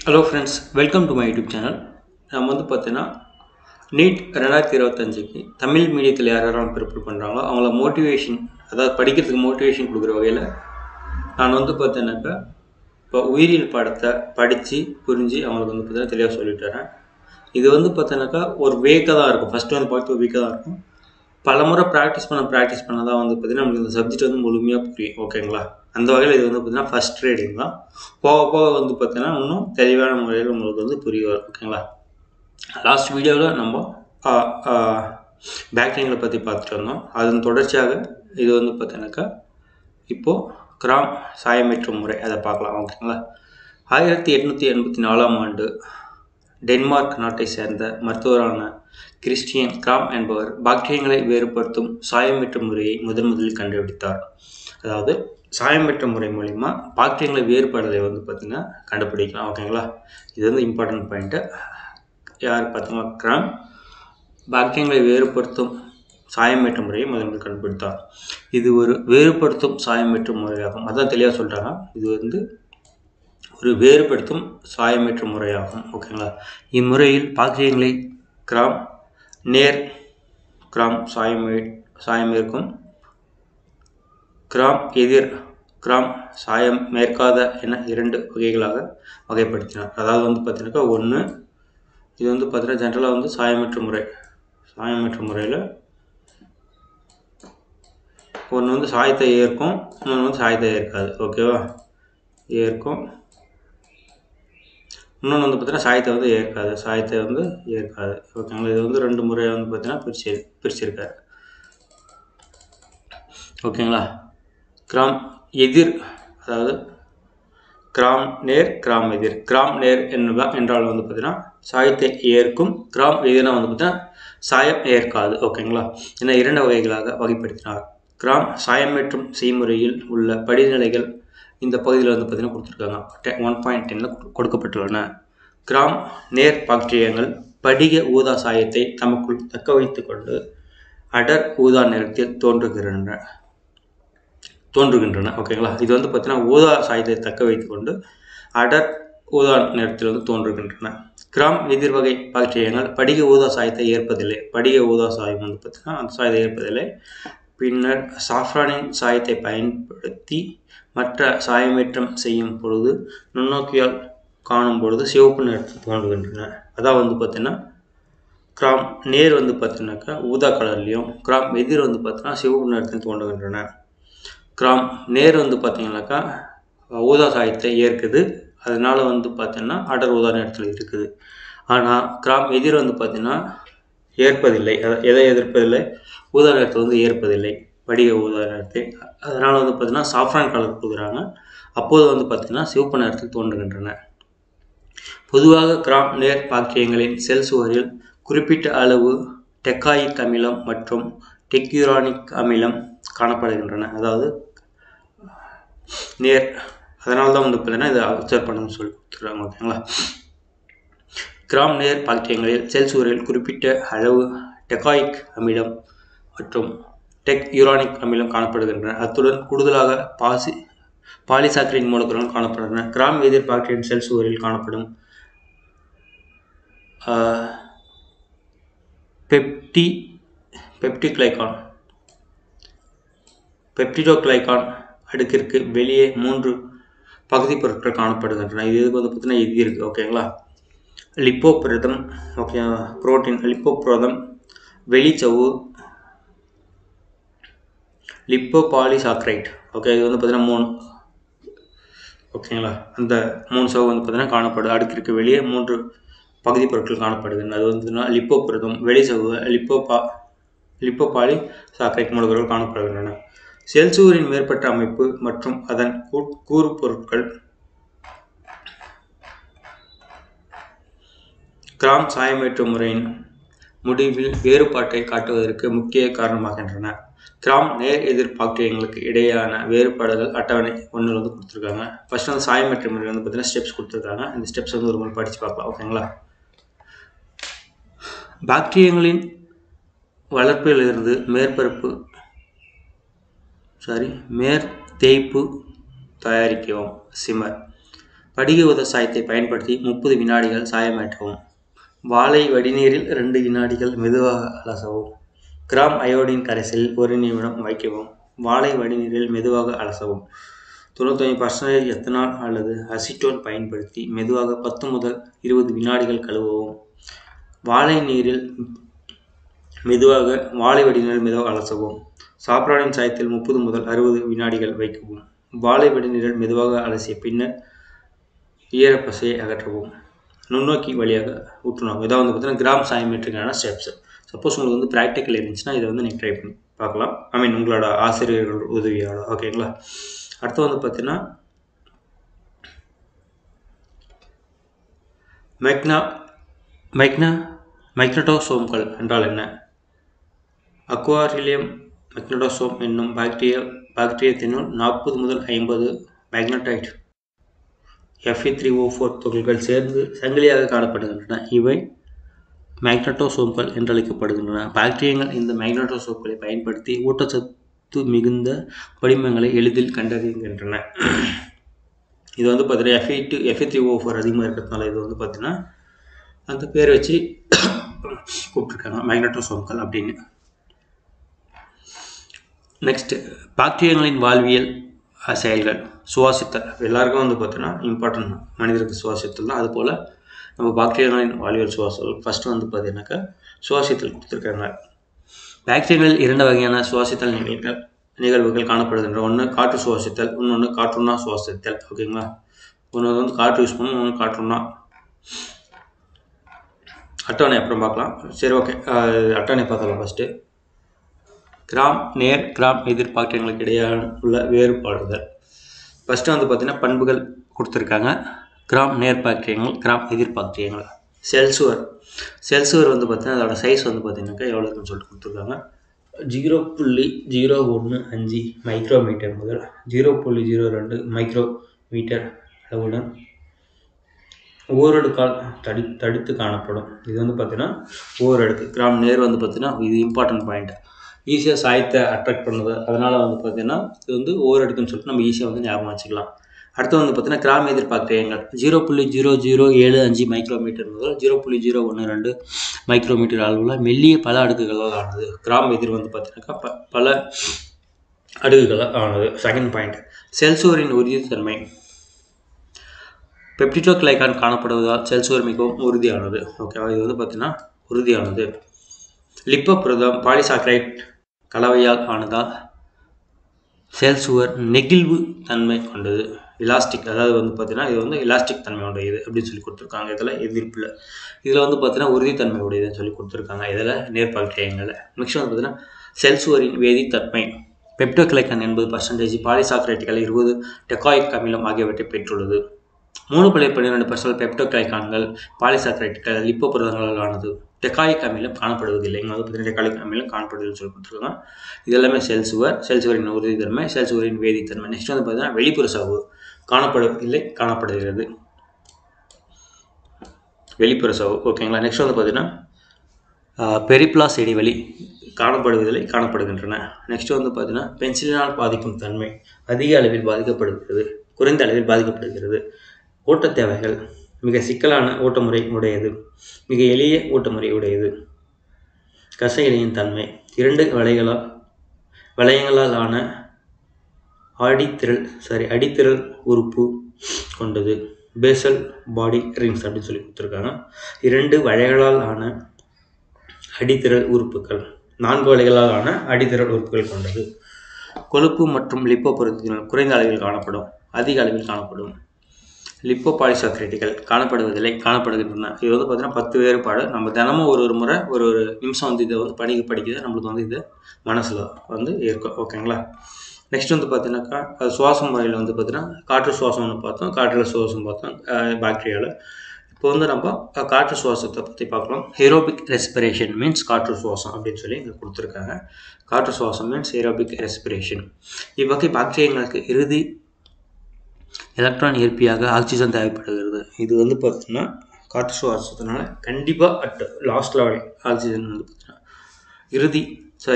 Hello friends, welcome to my YouTube channel. நம்ம பார்த்தீங்கன்னா NEET 2025க்கு Tamil மீடியத்தில் யாரெல்லாம் ப்ரிப்பேர் பண்ணுறாங்களோ அவங்கள மோட்டிவேஷன், அதாவது படிக்கிறதுக்கு மோட்டிவேஷன் கொடுக்குற வகையில் நான் பார்த்தீங்கன்னாக்கா இப்போ உயிரியல் பாடத்தை படித்து புரிஞ்சு அவங்களுக்கு பார்த்தீங்கன்னா தெளிவாக சொல்லிட்டு வரேன். இது பார்த்தீங்கன்னாக்கா ஒரு வீக்காக தான் இருக்கும். ஃபஸ்ட்டு பார்த்து ஒரு வீக்காக தான் இருக்கும். பல முறை ப்ராக்டிஸ் பண்ண தான் பார்த்தீங்கன்னா நமக்கு இந்த சப்ஜெக்ட் முழுமையாக புரியும். ஓகேங்களா? அந்த வகையில் இது பார்த்தீங்கன்னா ஃபஸ்ட் ரீடிங் தான். போக போக பார்த்தீங்கன்னா இன்னும் தெளிவான முறையில் உங்களுக்கு புரிய வரும். ஓகேங்களா? லாஸ்ட் வீடியோவில் நம்ம பேக்டிங்களை பற்றி பார்த்துட்டு வந்தோம். அதன் தொடர்ச்சியாக இது பார்த்தீங்கன்னாக்கா இப்போது கிராம் சாயமேற்று முறை அதை பார்க்கலாம். ஓகேங்களா? 1884ஆம் ஆண்டு டென்மார்க் நாட்டை சேர்ந்த மருத்துவரான கிறிஸ்டியன் கிராம் என்பவர் பாக்டீரியங்களை வேறுபடுத்தும் சாயமேற்று முறையை முதலில் கண்டுபிடித்தார். அதாவது சாயமேற்று முறை மூலிமா பாக்டீரியங்களை வேறுபடுறதை பார்த்தீங்கன்னா கண்டுபிடிக்கலாம். ஓகேங்களா? இது இம்பார்ட்டன்ட் பாயிண்ட்டு. யார் பார்த்தீங்கன்னா கிராம் பாக்டீரியங்களை வேறுபடுத்தும் சாயமேற்று முறையை முதலில் கண்டுபிடித்தார். இது ஒரு வேறுபடுத்தும் சாயமேற்று முறையாகும். அதான் தெளிவாக சொல்கிறாங்க. இது ஒரு வேறுபடுத்தும் சாயமேற்று முறையாகும். ஓகேங்களா? இம்முறையில் பாக்டீரியங்களை கிராம் நேர் கிராம் சாயமேற்கும் கிராம் எதிர் கிராம் சாயம் மேற்காத என 2 வகைகளாக வகைப்படுத்தினார். அதாவது பார்த்தீங்கன்னாக்கா ஒன்று இது பார்த்தீங்கன்னா ஜென்ரலாக சாயமேற்று முறையில் ஒன்று சாயத்தை ஏற்கும், இன்னொன்று சாயத்தை ஏற்காது. ஓகேவா? ஏற்கும், இன்னொன்று பார்த்தீங்கன்னா சாயத்தை ஏற்காது. ஓகேங்களா? இது 2 முறை பார்த்தீங்கன்னா பிரிச்சிருக்காரு. ஓகேங்களா? கிராம் எதிர், அதாவது கிராம் நேர் கிராம் எதிர். கிராம் நேர் என்றால் பார்த்தீங்கன்னா சாயத்தை ஏற்கும், கிராம் எதிர்னா பார்த்தீங்கன்னா சாயம் ஏற்காது. ஓகேங்களா? என 2 வகைகளாக வகைப்படுத்தினார். கிராம் சாயமேற்றும் செய்முறையில் உள்ள படிநிலைகள் இந்த பகுதியில் பார்த்தீங்கன்னா கொடுத்துருக்காங்க. 1.10 கொடுக்கப்பட்டுள்ளன. கிராம் நேர் பாக்டீரியங்கள் படிக ஊதா சாயத்தை தமக்குள் தக்க வைத்து கொண்டு அடர் ஊதா நிறத்தில் தோன்றுகின்றன. ஓகேங்களா? இது பார்த்தீங்கன்னா ஊதா சாயத்தை தக்க வைத்து கொண்டு அடர் ஊதா நிறத்தில் தோன்றுகின்றன. கிராம் எதிர்வகை பாக்டீரியங்கள் படிக ஊதா சாயத்தை ஏற்பதில்லை. படிக ஊதா சாயம் பார்த்தீங்கன்னா அந்த சாயத்தை ஏற்பதில்லை. பின்னர் சாஃப்ரானின் சாயத்தை பயன்படுத்தி மற்ற சாயமேற்றம் செய்யும் பொழுது நுண்ணோக்கியால் காணும் பொழுது சிவப்பு நிறத்தில் தோன்றுகின்றன. அதான் பார்த்தீங்கன்னா கிராம் நேர் பார்த்தீங்கன்னாக்கா ஊதா கலர்லையும், கிராம் எதிர் பார்த்தீங்கன்னா சிவப்பு நிறத்தில் தோன்றுகின்றன. கிராம் நேர் பார்த்தீங்கன்னாக்கா ஊதா சாயத்தை ஏற்குது, அதனால பார்த்தீங்கன்னா அடர் ஊதா நிறத்தில் இருக்குது. ஆனால் கிராம் எதிர் பார்த்தீங்கன்னா ஏற்பதில்லை. எதை எதிர்ப்பதில்லை? ஊதா நிறத்தை ஏற்பதில்லை, படிக ஊதா நிறத்தை. அதனால் பார்த்தீங்கன்னா சாஃப்ரான் கலர் கொடுக்குறாங்க. அப்போது பார்த்தீங்கன்னா சிவப்பு நிறத்தில் தோன்றுகின்றன. பொதுவாக கிராம் நேர் பாக்டீரியங்களின் செல் சுவரில் குறிப்பிட்ட அளவு டெக்காயிக் அமிலம் மற்றும் டெக்யூரானிக் அமிலம் காணப்படுகின்றன. அதாவது நேர், அதனால தான் பார்த்தீங்கன்னா இதை அப்சர்வ் பண்ணணும்னு சொல்லி கொடுத்துருக்காங்க. ஓகேங்களா? கிராம் நேர் பாக்டீரியங்களில் செல் சுவரில் குறிப்பிட்ட அளவு டெக்காயிக் அமிலம் மற்றும் டெக்யூரானிக் அமிலம் காணப்படுகின்றன. அத்துடன் கூடுதலாக பாலிசாக்கரைன் மூலக்கூறுகள் காணப்படுகின்றன. கிராம் எதிர் பாக்டீரியின் செல் சுவரில் காணப்படும் பெப்டிடோகிளைகான் அடுக்கிற்கு வெளியே 3 பகுதி பொருட்கள் காணப்படுகின்றன. இது பார்த்தீங்கன்னா இது இருக்குது. ஓகேங்களா? லிப்போபிரதம், ஓகே, புரோட்டீன் லிப்போபிரதம், வெளிச்சவு, லிப்போபாலிசாக்கரைட். ஓகே, இது பார்த்தீங்கன்னா 3. ஓகேங்களா? அந்த 3 சவு பார்த்தீங்கன்னா காணப்படுது. அடுக்கிற்கு வெளியே 3 பகுதி பொருட்கள் காணப்படுகின்றன. அது லிப்போபிரதம், வெளிச்சவு, லிப்போபாலிசாக்கரைட் மூலக்கூறுகள் காணப்படுகின்றன. செல் சுவரின் மேற்பட்ட அமைப்பு மற்றும் அதன் கூறு பொருட்கள் கிராம் சாயமேற்று முறையின் முடிவில் வேறுபாட்டை காட்டுவதற்கு முக்கிய காரணமாகின்றன. கிராம் நேர் எதிர் பாக்டீரியங்களுக்கு இடையேயான வேறுபாடுகள் அட்டவணை 1 கொடுத்துருக்காங்க. ஃபர்ஸ்ட் சாயமேற்று முறை பார்த்தீங்கன்னா ஸ்டெப்ஸ் கொடுத்துருக்காங்க. இந்த ஸ்டெப்ஸ் ஒரு முறை படித்து பார்க்கலாம். ஓகேங்களா? பாக்டீரியங்களின் வளர்ப்பில் இருந்து மேற்தேய்ப்பு தயாரிக்கவும். சிமர் படிக ஊதா சாயத்தை பயன்படுத்தி 30 வினாடிகள் சாயமேற்றவும். வாழை வடிநீரில் 2 வினாடிகள் மெதுவாக அலசவும். கிராம் அயோடின் கரைசலில் 1 நிமிடம் வைக்கவும். வாழை வடிநீரில் மெதுவாக அலசவும். 95% எத்தனால் அல்லது அசிட்டோன் பயன்படுத்தி மெதுவாக 10 முதல் 20 வினாடிகள் கழுவவும். வாழை வடிநீரில் மெதுவாக அலசவும். சாப்ரானின் சாயத்தில் 30 முதல் 60 வினாடிகள் வைக்கவும். வாழை வடிநீரில் மெதுவாக அலசிய பின்னர் ஈரப்பசையை அகற்றவும். நுண்ணோக்கி வழியாக ஊற்றணும். இதான் பார்த்தீங்கன்னா கிராம் சாயமேற்றுக்கான ஸ்டெப்ஸ். சப்போஸ் உங்களுக்கு ப்ராக்டிக்கல் இருந்துச்சுன்னா இதை நீங்கள் ட்ரை பண்ணி பார்க்கலாம். உங்களோட ஆசிரியர்கள் உதவியோட. ஓகேங்களா. அடுத்து பார்த்தீங்கன்னா மெக்னடோசோம்கள் என்றால் என்ன? அக்வாரிலியம் மெக்னடோசோம் என்னும் பாக்டீரியத்தினுள் 40 முதல் 50 மேக்னடைட் Fe3O4 துகள்கள் சேர்ந்து சங்கிலியாக காணப்படுகின்றன. இவை மேக்னடோசோம்கள் என்றழைக்கப்படுகின்றன. பாக்டீரியங்கள் இந்த மேக்னடோசோம்களை பயன்படுத்தி ஊட்டச்சத்து மிகுந்த படிமங்களை எளிதில் கண்டறிகின்றன. இது பார்த்தீங்கன்னா Fe3O4 அதிகமாக இருக்கிறதுனால இது பார்த்தீங்கன்னா அந்த பேர் வச்சு கூப்பிட்டுருக்காங்க மேக்னடோசோம்கள் அப்படின்னு. நெக்ஸ்ட், பாக்டீரியங்களின் வாழ்வியல் செயல்கள். சுவாசித்தல் எல்லாருக்கும் பார்த்தீங்கன்னா இம்பார்ட்டன்ட். மனிதருக்கு சுவாசித்தல் தான். அதுபோல் நம்ம பாக்டீரியங்களின் வாழ்வியல் சுவாசல் ஃபஸ்ட்டு பார்த்தீங்கன்னாக்கா சுவாசித்தல் கொடுத்துருக்காங்க. பாக்டீரியங்களில் 2 வகையான சுவாசித்தல் நிகழ்வுகள் காணப்படுகின்றன. ஒன்று காற்று சுவாசித்தல், இன்னொன்று காற்றுண்ணா சுவாசித்தல். ஓகேங்களா. ஒன்று காற்று யூஸ் பண்ணணும், ஒன்று காற்றுண்ணா. அட்டவணை அப்புறம் பார்க்கலாம். சரி, ஓகே. அட்டவணை பார்க்கலாம். ஃபஸ்ட்டு கிராம் நேர் கிராம் எதிர் பாக்டீரியங்களுக்கு இடையே உள்ள வேறுபாடுகள். ஃபஸ்ட்டு பார்த்தீங்கன்னா பண்புகள் கொடுத்துருக்காங்க. கிராம் நேர் பாக்டீரியங்கள், கிராம் எதிர் பாக்டீரியங்கள். செல்சுவர் பார்த்தீங்கன்னா அதோட சைஸ் பார்த்தீங்கன்னாக்கா எவ்வளோ இருக்குன்னு சொல்லிட்டு கொடுத்துருக்காங்க. 0.015 மைக்ரோமீட்டர் முதல் 0.02 மைக்ரோமீட்டர் அளவுடன் ஓரடுக்கால் தடித்து காணப்படும். இது பார்த்தீங்கன்னா ஓரடுக்கு. கிராம் நேர் பார்த்தீங்கன்னா இது இம்பார்ட்டன்ட் பாயிண்ட். ஈஸியாக சாயத்தை அட்ராக்ட் பண்ணுது. அதனால் பார்த்தீங்கன்னா இது ஓரடுக்குன்னு சொல்லிட்டு நம்ம ஈஸியாக ஞாபகம் வச்சுக்கலாம். அடுத்து பார்த்தீங்கன்னா கிராம் எதிர் பாக்டீரியங்கள் 0.0075 மைக்ரோமீட்டர் முதல் 0.012 மைக்ரோமீட்டர் அளவில் மெல்லிய பல அடுக்குகளால் ஆனது. கிராம் எதிர் பார்த்தீங்கன்னாக்கா பல அடுக்குகளால் ஆனது. Second point, செல்சுவரின் உறுதித்தன்மை. பெப்டிடோகிளைகான் காணப்படுவதால் செல்சுவர் மிகவும் உறுதியானது. ஓகேவா. இது பார்த்தீங்கன்னா உறுதியானது. லிப்போபுரதம் பாலிசாக்கரைட் கலவையால் ஆனதால் செல்சுவர் நெகிழ்வு தன்மை கொண்டது. எலாஸ்டிக், அதாவது பார்த்தீங்கன்னா இது எலாஸ்டிக் தன்மை உடையது அப்படின்னு சொல்லி கொடுத்துருக்காங்க. இதில் எதிர்ப்பில் இதில் பார்த்தீங்கன்னா உறுதித்தன்மை உடையதுன்னு சொல்லி கொடுத்துருக்காங்க. இதில் நேர் பாக்டீரியங்களில். நெக்ஸ்ட் பார்த்தீங்கன்னா செல்சுவரின் வேதித்தன்மை. பெப்டிடோகிளைகான் 80%, பாலிசாக்கரைட்டுகள் 20, டெகாயிக் அமிலம் ஆகியவற்றை பெற்றுள்ளது. 3.12% பெப்டிடோகிளைகான்கள், பாலிசாக்கரைட்டுகள், லிப்போபுரதங்களால் ஆனது. டெகாயிக் அமிலம் காணப்படுவதில்லை. டெகாயிக் அமிலம் காணப்படுவதில்லை சொல்லி கொடுத்துருக்காங்க. இது எல்லாமே செல்சுவரின் உறுதித்தன்மை, செல்சுவரின் வேதித்தன்மை. நெக்ஸ்ட் பார்த்தீங்கன்னா வெளிப்புற சவ்வு காணப்படுவதில்லை, காணப்படுகிறது. வெளிப்புற சவ்வு. ஓகேங்களா. நெக்ஸ்ட் பார்த்தீங்கன்னா பெரிப்ளாஸ் இடைவெளி காணப்படுவதில்லை, காணப்படுகின்றன. நெக்ஸ்ட் பார்த்தீங்கன்னா பென்சிலினால் பாதிக்கும் தன்மை. அதிக அளவில் பாதிக்கப்படுகிறது, குறைந்த அளவில் பாதிக்கப்படுகிறது. ஓட்ட தேவைகள். மிக சிக்கலான ஓட்டமுறை உடையது, மிக எளிய ஓட்டமுறை உடையது. கசையிலையின் தன்மை. 2 வளையங்களால் ஆன அடித்திரள் உறுப்பு கொண்டது. பேசல் பாடி ரிங்ஸ் அப்படின்னு சொல்லி கொடுத்துருக்காங்க. 2 வளையங்களால் ஆன அடித்திரள் உறுப்புகள், 4 வளையங்களால் ஆன அடித்திரள் உறுப்புகள் கொண்டது. கொழுப்பு மற்றும் லிப்போபுரதங்கள் குறைந்த அளவில் காணப்படும், அதிக அளவில் காணப்படும். லிப்போபாலிசாக்கரைட்டுகள் காணப்படுவதில்லை, காணப்படுகின்றன. இது பார்த்தீங்கன்னா 10 வேறுபாடு. நம்ம தினமும் ஒரு முறை ஒரு நிமிஷம் இதை படிக்கிறது நம்மளுக்கு இது மனசில் இருக்கும். ஓகேங்களா. நெக்ஸ்ட் பார்த்தீங்கன்னாக்கா அது சுவாசம் முறையில் பார்த்தீங்கன்னா காற்று சுவாசம்னு பார்த்தோம், காற்றில் சுவாசம் பார்த்தோம் பாக்டீரியாவில். இப்போ நம்ம காற்று சுவாசத்தை பற்றி பார்க்கலாம். ஏரோபிக் ரெஸ்பிரேஷன் மீன்ஸ் காற்று சுவாசம் அப்படின்னு சொல்லி இங்கே கொடுத்துருக்காங்க. காற்று சுவாசம் மீன்ஸ் ஏரோபிக் ரெஸ்பிரேஷன். இவ்வகை பாக்டீரியங்களுக்கு இறுதி எலக்ட்ரான் ஏற்பியாக ஆக்சிஜன் தேவைப்படுகிறது. இது பார்த்தீங்கன்னா காற்று சுவாசத்தினால கண்டிப்பாக லாஸ்ட்டில் ஆக்சிஜன் பார்த்தீங்கன்னா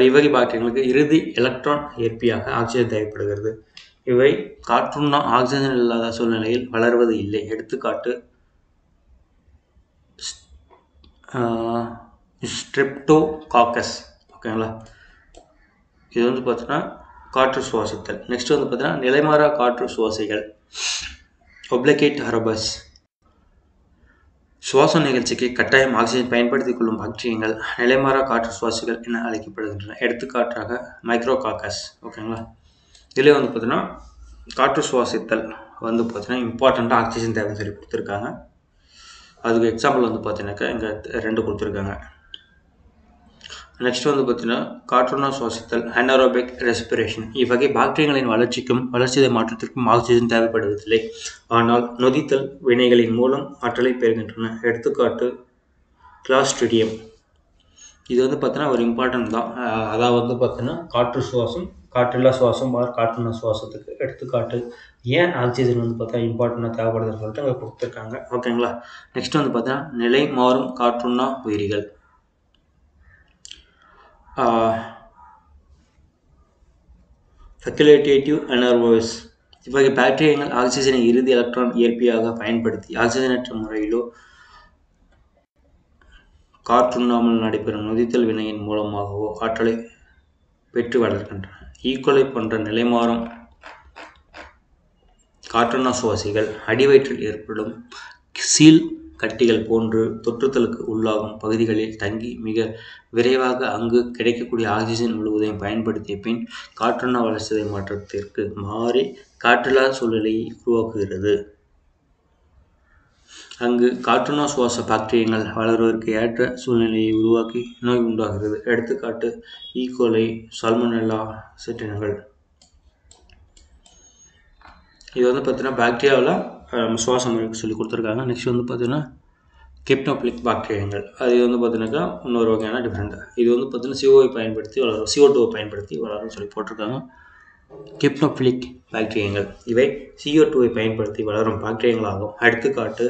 இவ்வகை பாக்டீரியங்களுக்கு இறுதி எலக்ட்ரான் ஏற்பியாக ஆக்சிஜன் தேவைப்படுகிறது. இவை காற்றுண்ணா ஆக்சிஜன் இல்லாத சூழ்நிலையில் வளர்வது இல்லை. எடுத்துக்காட்டு ஸ்ட்ரெப்டோகாக்கஸ். ஓகேங்களா, இது வந்து பார்த்தீங்கன்னா காற்று சுவாசித்தல். நெக்ஸ்ட் வந்து பார்த்தீங்கன்னா நிலைமாறா காற்று சுவாசிகள், ஒப்ளிகேட் ஹர்பஸ். சுவாச நிகழ்ச்சிக்கு கட்டாயம் ஆக்சிஜன் பயன்படுத்திக் கொள்ளும் பாக்டீரியங்கள் நிலைமாறா காற்று சுவாசிகள் என அழைக்கப்படுகின்றன. எடுத்துக்காட்டாக மைக்ரோகாக்கஸ். ஓகேங்களா, இதில் வந்து பார்த்தீங்கன்னா காற்று சுவாசித்தல் வந்து பார்த்தீங்கன்னா இம்பார்ட்டண்ட்டாக ஆக்சிஜன் தேவைன்னு சொல்லி கொடுத்துருக்காங்க. அதுக்கு எக்ஸாம்பிள் வந்து பார்த்தீங்கன்னாக்கா இங்கே 2 கொடுத்துருக்காங்க. நெக்ஸ்ட் வந்து பார்த்தீங்கன்னா காற்றுண்ணா சுவாசித்தல், அனரோபிக் ரெஸ்பிரேஷன். இவ்வகை பாக்டீரியங்களின் வளர்ச்சிக்கும் வளர்ச்சிதை மாற்றத்திற்கும் ஆக்சிஜன் தேவைப்படுவதில்லை, ஆனால் நொதித்தல் வினைகளின் மூலம் ஆற்றலை பெறுகின்றன. எடுத்துக்காட்டு கிளாஸ்ட்ரிடியம். இது வந்து பார்த்தீங்கன்னா ஒரு இம்பார்ட்டன்ட் தான். அதாவது வந்து பார்த்தீங்கன்னா காற்று சுவாசம், காற்றில்லா சுவாசம், காற்றுண்ணா சுவாசத்துக்கு எடுத்துக்காட்டு. ஏன் ஆக்சிஜன் வந்து பார்த்தா இம்பார்ட்டண்ட்டாக தேவைப்படுதுன்னு சொல்லிட்டு அங்கே கொடுத்துருக்காங்க. ஓகேங்களா, நெக்ஸ்ட் வந்து பார்த்தீங்கன்னா நிலை மாறும் காற்றுண்ணா உயிரிகள். ஃபெக்கல்டேட்டிவ் அனரோபிஸ். இவ்வகை பாக்டீரியங்கள் ஆக்சிஜனை இறுதி எலக்ட்ரான் இயற்பியாக பயன்படுத்தி ஆக்சிஜனற்ற முறையிலோ காற்றுண்ணாமல் நடைபெறும் நொதித்தல் வினையின் மூலமாகவோ ஆற்றலை பெற்று வளர்க்கின்றன. ஈக்கோலை போன்ற நிலைமாறும் காற்றுண்ணா சுவாசிகள் அடிவயிற்றில் ஏற்படும் சீல் கட்டிகள் போன்று தொற்றுதலுக்கு உள்ளாகும் பகுதிகளில் தங்கி மிக விரைவாக அங்கு கிடைக்கக்கூடிய ஆக்சிஜன் முழுவதையும் பயன்படுத்திய பின் காற்றுண்ணா வளர்ச்சிதை மாற்றத்திற்கு மாறி காற்றில்லா சூழ்நிலையை உருவாக்குகிறது. அங்கு காற்றுண்ணா சுவாச பாக்டீரியங்கள் வளர்வதற்கு ஏற்ற சூழ்நிலையை உருவாக்கி நோய் உண்டாகிறது. எடுத்துக்காட்டு ஈகோலை, சால்மோனெல்லா செட்டினங்கள். இது வந்து பார்த்தீங்கன்னா பாக்டீரியாவில் சுவாசம் சொல்லி கொடுத்துருக்காங்க. நெக்ஸ்ட் வந்து பார்த்தீங்கன்னா கெப்னோபிலிக் பாக்டீரியங்கள். அது வந்து பார்த்தீங்கன்னாக்கா இன்னொரு வகையான டிஃப்ரெண்ட். இது வந்து பார்த்தீங்கன்னா CO2 பயன்படுத்தி வளரும் சொல்லி போட்டிருக்காங்க. கெப்னோபிலிக் பாக்டீரியங்கள் இவை CO2 பயன்படுத்தி வளரும் பாக்டீரியங்களாகும். எடுத்துக்காட்டு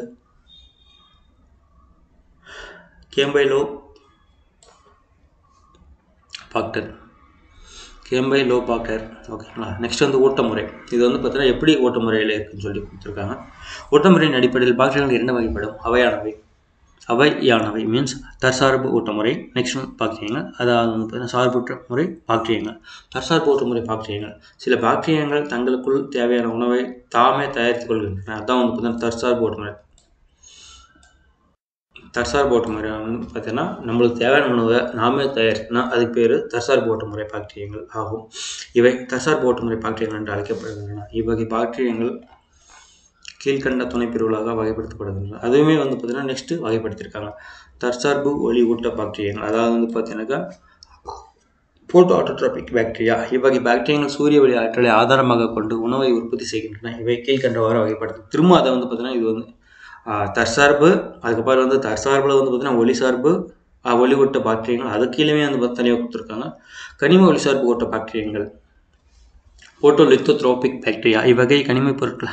கேம்பைலோபாக்டர். ஓகேங்களா, நெக்ஸ்ட் வந்து ஓட்டமுறை. இது வந்து பார்த்தீங்கன்னா எப்படி ஓட்டமுறையில் இருக்குன்னு சொல்லி கொடுத்துருக்காங்க. ஓட்டமுறையின் அடிப்படையில் பாக்டீரியங்கள் 2 வகைப்படும். அவையானவை மீன்ஸ் தற்சார்பு ஓட்டமுறை. நெக்ஸ்ட் பாக்டீரியங்கள், அதாவது வந்து பார்த்தீங்கன்னா சார்புற்ற முறை பாக்டீரியங்கள். தற்சார்பு ஓட்டமுறை பாக்டீரியங்கள் சில பாக்டீரியங்கள் தங்களுக்குள் தேவையான உணவை தாமே தயாரித்துக் கொள்கின்றன. அதான் வந்து பார்த்தீங்கன்னா தற்சார்பு ஓட்டமுறை. தற்சார்பு ஓட்டமுறை வந்து பார்த்தீங்கன்னா நம்மளுக்கு தேவையான உணவை நாமே தயாரிக்கணும், அதுக்கு பேர் தற்சார்பு ஓட்டமுறை பாக்டீரியங்கள் ஆகும். இவை தற்சார்பு ஓட்டமுறை பாக்டீரியங்கள் என்று அழைக்கப்படுகின்றன. இவ்வகை பாக்டீரியங்கள் கீழ்கண்ட துணைப்பிரிவுகளாக வகைப்படுத்தப்படுகின்றன. அதுவுமே வந்து பார்த்தீங்கன்னா நெக்ஸ்ட் வகைப்படுத்தியிருக்காங்க. தற்சார்பு ஒளி ஊட்ட பாக்டீரியங்கள், அதாவது வந்து பார்த்தீங்கன்னாக்கா போட்டோ ஆட்டோட்ரோபிக் பாக்டீரியா. இவ்வகை பாக்டீரியங்கள் சூரிய ஒளி ஆற்றலை ஆதாரமாக கொண்டு உணவை உற்பத்தி செய்கின்றன. இவை கீழ்கண்டவாறு வகைப்படுத்தும். திரும்ப அதை வந்து பார்த்தீங்கன்னா இது வந்து தற்சார்பு, அதுக்கப்புறம் வந்து தற்சார்பில் வந்து பார்த்தீங்கன்னா ஒளிசார்பு ஒளி ஊட்ட பாக்டீரியங்கள், அது கீழே வந்து பார்த்து தனியாக கொடுத்துருக்காங்க. கனிம ஒளிசார்பு ஊட்ட பாக்டீரியங்கள் போட்டோலித்தோத்ரோபிக் பாக்டீரியா. இவ்வகை கனிம பொருட்கள்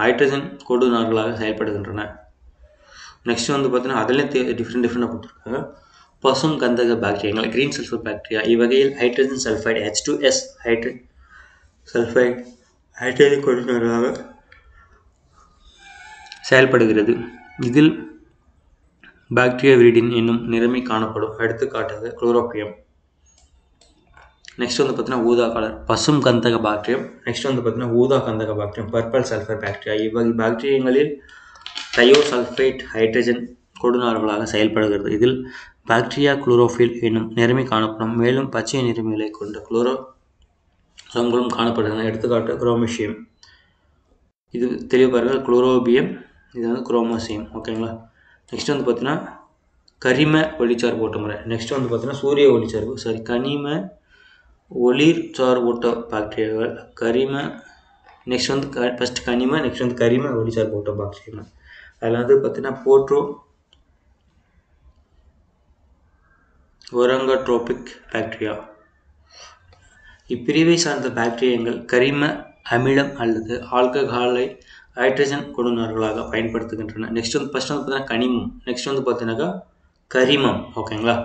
ஹைட்ரஜன் கொடுநார்களாக செயல்படுகின்றன. நெக்ஸ்ட் வந்து பார்த்தீங்கன்னா அதில் டிஃப்ரெண்டாக கொடுத்துருக்காங்க. பசும் கந்தக பாக்டீரியங்கள் கிரீன் சல்ஃபர் பாக்டீரியா. இவ்வகையில் ஹைட்ரஜன் சல்ஃபைடு H2S ஹைட்ரஜன் கொடுநார்களாக செயல்படுகிறது. இதில் பாக்டீரியா விரிடின் என்னும் நிறமி காணப்படும். எடுத்துக்காட்டாக குளோரோபியம். நெக்ஸ்ட் வந்து பார்த்தீங்கன்னா ஊதா கலர் பசும் கந்தக பாக்டீரியம். நெக்ஸ்ட் வந்து பார்த்தீங்கன்னா ஊதா கந்தக பாக்டீரியம் பர்பிள் சல்ஃபர் பாக்டீரியா. இவ்வகை பாக்டீரியங்களில் தயோசல்ஃபேட் ஹைட்ரஜன் கொடுநார்களாக செயல்படுகிறது. இதில் பாக்டீரியா குளோரோஃபில் என்னும் நிறமி காணப்படும். மேலும் பச்சை நிறமிகளை கொண்ட குளோரோசோம்களும் காணப்படுகின்றன. எடுத்துக்காட்டு குரோமிஷியம். இது தெளிவாக குளோரோபியம், இது வந்து குரோமோசியம். ஓகேங்களா, நெக்ஸ்ட் வந்து பார்த்தீங்கன்னா கரிம ஒளிச்சார்பு ஓட்டமுறை. நெக்ஸ்ட் வந்து பார்த்தீங்கன்னா சூரிய ஒளிச்சார்பு கனிம ஒளிர்சார் ஓட்ட பாக்டீரியாக்கள் கரிம. நெக்ஸ்ட் வந்து ஃபஸ்ட் கனிம, நெக்ஸ்ட் வந்து கரிம ஒளிச்சார்பு ஓட்ட பாக்டீரியா. அதில் வந்து பார்த்தீங்கன்னா போட்ரோ ஒரங்கட்ரோபிக் பாக்டீரியா. இப்பிரிவை சார்ந்த பாக்டீரியங்கள் கரிம அமிலம் அல்லது ஆல்கஹாலை ஹைட்ரஜன் கொடுநார்களாக பயன்படுத்துகின்றன. நெக்ஸ்ட் வந்து ஃபஸ்ட் வந்து பார்த்தீங்கன்னா கனிமம், நெக்ஸ்ட் வந்து பார்த்தீங்கன்னாக்கா கரிமம். ஓகேங்களா,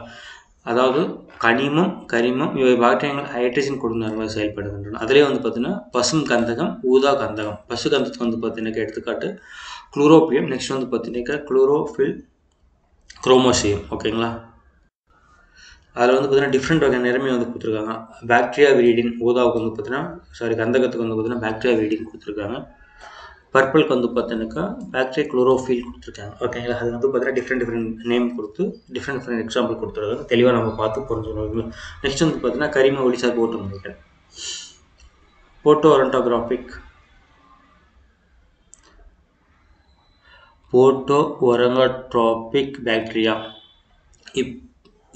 அதாவது கனிமம், கரிமம் இவை பாக்டீரியங்கள் ஹைட்ரஜன் கொடுநரங்களாக செயல்படுகின்றன. அதிலே வந்து பார்த்தீங்கன்னா பசும் கந்தகம், ஊதா கந்தகம். பசு கந்தத்துக்கு வந்து பார்த்தீங்கன்னா எடுத்துக்காட்டு குளோரோபியம். நெக்ஸ்ட் வந்து பார்த்தீங்கன்னா குளோரோஃபில், குரோமோசியம். ஓகேங்களா. அதில் வந்து பார்த்தீங்கன்னா டிஃப்ரெண்ட் வகை நிறமை வந்து கொடுத்துருக்காங்க. பாக்டீரியா விரிடின் ஊதாவுக்கு வந்து பார்த்தீங்கன்னா கந்தகத்துக்கு வந்து பார்த்தீங்கன்னா பாக்டீரியா விரிடின் கொடுத்துருக்காங்க. பர்பிளுக்கு வந்து பார்த்தீங்கன்னாக்கா பாக்டீரியா குளோரோஃபில் கொடுத்துருக்காங்க. ஓகேங்களா. அது வந்து பார்த்தீங்கன்னா டிஃப்ரெண்ட் நேம் கொடுத்து டிஃப்ரெண்ட் எக்ஸாம்பிள் கொடுத்துருக்காங்க. தெளிவாக நம்ம பார்த்து புரிஞ்சுக்கணும். நெக்ஸ்ட் வந்து பார்த்தீங்கன்னா கரிம ஒளிசார்பு ஓட்ட முறைகள். Photo ஒரங்கோட்ரோபிக் bacteria.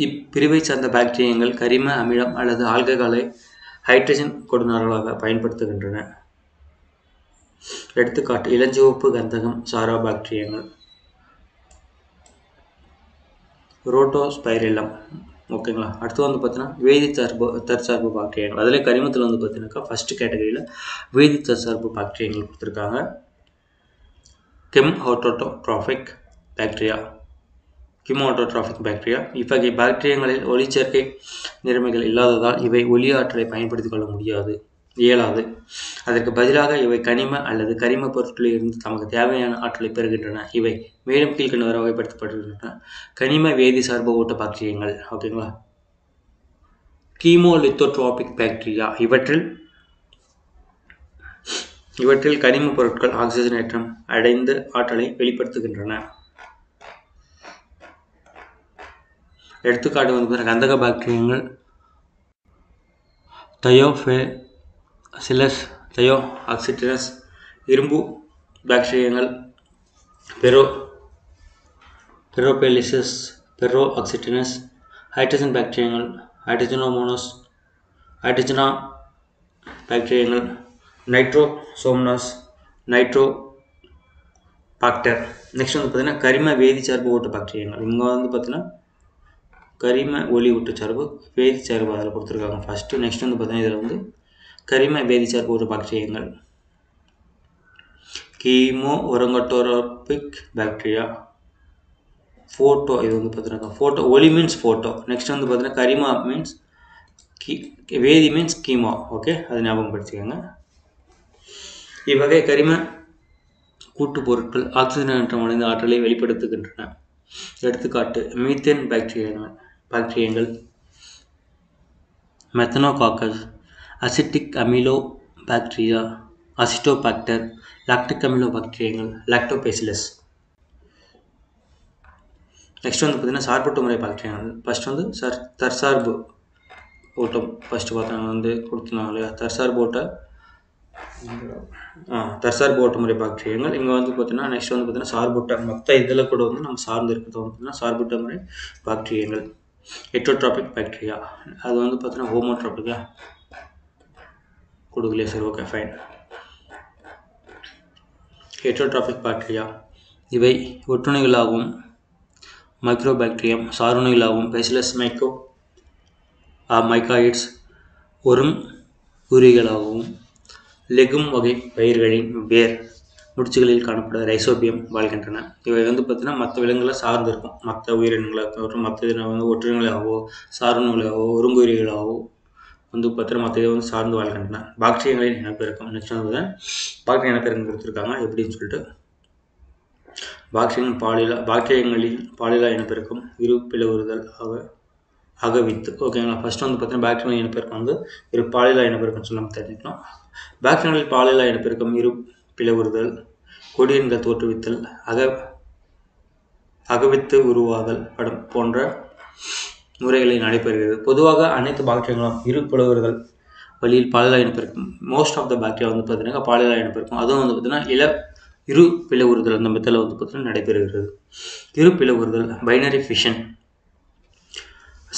இப்பிரிவை சார்ந்த பாக்டீரியங்கள் கரிம அமிலம் அல்லது ஆல்கஹாலை ஹைட்ரஜன் கொடுநரங்களாக பயன்படுத்துகின்றன. எடுத்துக்காட்டு இளஞ்சிவப்பு கந்தகம் சாரா பாக்டீரியங்கள். ரோட்டோஸ்பைரில்லம். ஓகேங்களா. அடுத்து வந்து பார்த்தீங்கன்னா வேதி தற்சார்பு பாக்டீரியங்கள். அதில் கரிமத்தில் வந்து பார்த்தீங்கன்னாக்கா ஃபர்ஸ்ட் கேட்டகரியில் வேதி தற்சார்பு பாக்டீரியங்கள் கொடுத்துருக்காங்க. கெம்ஹோட்டோட்ரோபிக் பாக்டீரியா. இவ்வகை பாக்டீரியங்களில் ஒளிச்சேர்க்கை நிலைமைகள் இல்லாததால் இவை ஒளி ஆற்றலை பயன்படுத்திக் கொள்ள இயலாது. அதற்கு பதிலாக இவை கனிம அல்லது கரிம பொருட்களில் இருந்து தமக்கு தேவையான ஆற்றலை பெறுகின்றன. இவை மேலும் கீழ்கண்டவாறு வகைப்படுத்தப்படுகின்றன. கனிம வேதி சார்பு ஓட்ட பாக்டீரியங்கள். ஓகேங்களா. கீமோலித்தோட்ரோபிக் பாக்டீரியா. இவற்றில் கனிம பொருட்கள் ஆக்சிஜனேற்றம் அடைந்து ஆற்றலை வெளிப்படுத்துகின்றன. எடுத்துக்காட்டு வந்து கந்தக பாக்டீரியங்கள் தயோஃபிலஸ், தயோஆக்சிட்டினஸ். இரும்பு பாக்டீரியங்கள் பெரோபெலிசஸ், பெரோஆக்சிட்டினஸ். ஹைட்ரஜன் பாக்டீரியங்கள் ஹைட்ரஜனோமோனஸ், ஹைட்ரஜனா பாக்டீரியங்கள் நைட்ரோசோமனஸ், நைட்ரோபாக்டர். நெக்ஸ்ட் வந்து பார்த்தீங்கன்னா கரிம வேதி சார்பு ஓட்ட பாக்டீரியங்கள். இங்கே வந்து பார்த்தீங்கன்னா கரிம ஒளி ஊட்ட சார்பு வேதி சார்பு அதில் கொடுத்துருக்காங்க ஃபஸ்ட்டு. நெக்ஸ்ட் வந்து பார்த்தீங்கன்னா இதில் வந்து கரிம வேதி சார்பு ஓட்ட பாக்டீரியங்கள். Chemo organotrophic bacteria. ஃபோட்டோ. இது வந்து பார்த்தீங்கன்னா ஃபோட்டோ ஒளி மீன்ஸ் ஃபோட்டோ. நெக்ஸ்ட் வந்து பார்த்தீங்கன்னா கரிமா மீன்ஸ் வேதி மீன்ஸ் கீமோ. ஓகே, அது ஞாபகப்படுத்திக்கோங்க. இவ்வகை கரிம கூட்டு பொருட்கள் ஆக்சிஜனேற்றம் அடைந்த ஆற்றலை வெளிப்படுத்துகின்றன. எடுத்துக்காட்டு மீத்தேன் பாக்டீரியங்கள் மெத்தனோகாக்கஸ், அசிட்டிக் அமிலோ பாக்டீரியா அசிட்டோபாக்டர், லாக்டிக் அமிலோ பாக்டீரியங்கள் லாக்டோபேசிலஸ். நெக்ஸ்ட் வந்து பார்த்தீங்கன்னா சார்பூட்ட முறை பாக்டீரியங்கள். ஃபர்ஸ்ட் வந்து தற்சார்பு ஓட்டம். ஃபர்ஸ்ட் பார்த்தோன்னா வந்து கொடுத்துருந்தாங்க இல்லையா தற்சார்பு ஓட்ட முறை பாக்டீரியங்கள். இங்கே வந்து பார்த்தீங்கன்னா நெக்ஸ்ட் வந்து பார்த்தீங்கன்னா சார்பூட்ட மொத்த இதில் கூட வந்து நம்ம சார்ந்து இருக்கிறது வந்து பார்த்தீங்கன்னா சார்பூட்ட முறை பாக்டீரியங்கள். Heterotrophic bacteria. அது வந்து பார்த்தீங்கன்னா ஹோமோட்ராபிக்கா கொடுக்கலையே. சரி, ஓகே, ஃபைன். Heterotrophic bacteria. இவை ஒட்டுண்ணிகளாகவும் மைக்ரோபாக்டீரியம் சாருண்ணிகளாகவும் பேசிலஸ் மைக்காய்ட்ஸ் ஒருங்குறிகளாகவும் லெகும் வகை பயிர்களின் வேர் முடிச்சுகளில் காணப்பட ரைசோபியம் வாழ்கின்றன. இவை வந்து பார்த்தீங்கன்னா மற்ற விலங்குகளை சார்ந்து இருக்கும். மற்ற உயிரினங்களாக மற்ற வந்து ஒற்றுமைகளாகவோ சாருண்ணிகளாகவோ ஒருங்குறிகளாகவோ வந்து பார்த்தீங்கன்னா மற்ற இதை வந்து சார்ந்து வாழ்கின்றன. பாக்டீரியங்களின் இனப்பெருக்கம். நெக்ஸ்ட் வந்து பாக்டீரியா இனப்பெருக்கம் கொடுத்துருக்காங்க எப்படின்னு சொல்லிட்டு. பாக்டீரியங்களில் பாலிலா இனப்பெருக்கம் இரு பிளவுறுதல் அகவித்து. ஓகேங்களா. ஃபர்ஸ்ட் வந்து பார்த்தீங்கன்னா பாக்டீரியா இனப்பெருக்கம் வந்து இரு பாலிலா இனப்பெருக்கம் சொல்லி நம்ம தெரிஞ்சுக்கலாம். பாக்டீரியங்களில் பாலிலா இனப்பெருக்கம் இரு பிளவுறுதல் கொடியன்கள் தோற்றுவித்தல் அகவித்து உருவாதல் போன்ற முறைகளில் நடைபெறுகிறது. பொதுவாக அனைத்து பாக்டீரியங்களும் இரு பிளவுறுதல் வழியில் பாலிலா இனப்பெருக்கம். மோஸ்ட் ஆஃப் த பாக்டீரியா வந்து பார்த்தீங்கன்னா பாலிலா இனப்பெருக்கம். அதுவும் வந்து பார்த்தீங்கன்னா இரு பிளவுறுதல் அந்த மெத்தடில் வந்து பார்த்தீங்கன்னா நடைபெறுகிறது. இரு பிளவுறுதல் பைனரி ஃபிஷன்.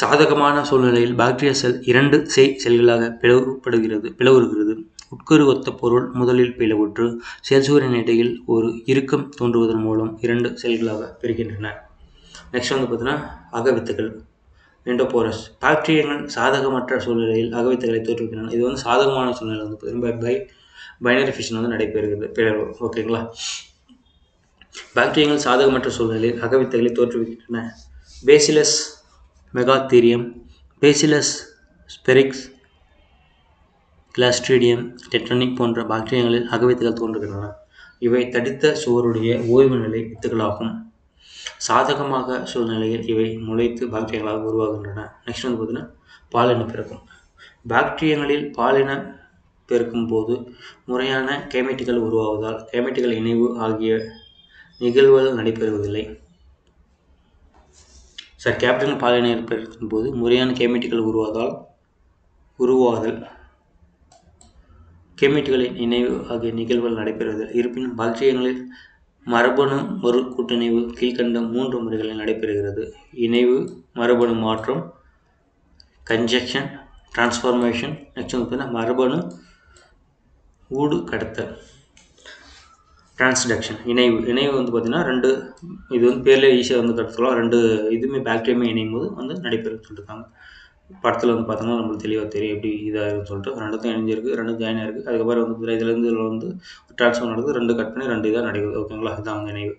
சாதகமான சூழ்நிலையில் பாக்டீரியா செல் 2 செல்களாக பிளவுறுகிறது. உட்கரு ஒத்த பொருள் முதலில் பிளவுற்று செல்சுவரின் இடையில் ஒரு இறுக்கம் தோன்றுவதன் மூலம் 2 செல்களாக பிரிக்கின்றன. நெக்ஸ்ட் வந்து பார்த்தீங்கன்னா அகவித்துகள் எண்டோபோரஸ். பாக்டீரியங்கள் சாதகமற்ற சூழ்நிலையில் அகவித்துகளை தோற்றுவிக்கின்றன. இது வந்து சாதகமான சூழ்நிலை வந்து பார்த்தீங்கன்னா பைனரி ஃபிஷன் வந்து நடைபெறுகிறது பிளவு. ஓகேங்களா. பாக்டீரியங்கள் சாதகமற்ற சூழ்நிலையில் அகவித்துகளை தோற்றுவிக்கின்றன. பேசிலஸ் மெகாத்தீரியம், பேசிலஸ் ஸ்பெரிக்ஸ், கிளாஸ்ட்ரிடியம் டெட்ரானிக் போன்ற பாக்டீரியங்களில் அகவைத்துகள் தோன்றுகின்றன. இவை தடித்த சுவருடைய ஓய்வு நிலை வித்துகளாகும். சாதகமாக சூழ்நிலையில் இவை முளைத்து பாக்டீரியங்களாக உருவாகின்றன. நெக்ஸ்ட் வந்து பார்த்தீங்கன்னா பாலின பெருக்கம். பாக்டீரியங்களில் பாலின பெருக்கும் போது முறையான கேமெட்டுகள் உருவாவதால் கேமெட்டுகள் இணைவு ஆகிய நிகழ்வுகள் நடைபெறுவதில்லை. கேப்டன் பாலின பெருக்கும் போது முறையான கேமெட்டுகள் உருவாதல் கேமெட்டுகளின் இணைவு ஆகிய நிகழ்வுகள் நடைபெறுவதில்லை. இருப்பினும் பாக்டீரியங்களில் மரபணு மறு கூட்டிணைவு கீழ்கண்ட 3 முறைகளில் நடைபெறுகிறது. இணைவு, மரபணு மாற்றம், கன்ஜெக்ஷன், டிரான்ஸ்ஃபார்மேஷன். நெக்ஸ்ட் வந்து மரபணு ஊடு கடத்தல், டிரான்ஸ்டக்ஷன். இணைவு வந்து பார்த்தீங்கன்னா 2 இது வந்து பேர்லேயே ஈஸியாக வந்து கடத்தலாம். 2 இதுவுமே பாக்டீரியாமே இணையும் போது வந்து நடைபெறுன்னு சொல்லியிருக்காங்க. படத்தில் வந்து பார்த்தோம்னா நம்மளுக்கு தெளிவாக தெரியும் எப்படி இதாகுன்னு சொல்லிட்டு. 2த்தையும் இணைஞ்சிருக்கு, 2 ஜாயின் ஆயிருக்கு. அதுக்கப்புறம் வந்து இதுலேருந்து வந்து டிரான்ஸ்ஃபர் நடக்குது, 2 கட் பண்ணி 2 இதாக நடக்குது. ஓகேங்களா, இதுதான் வந்து இணைவு.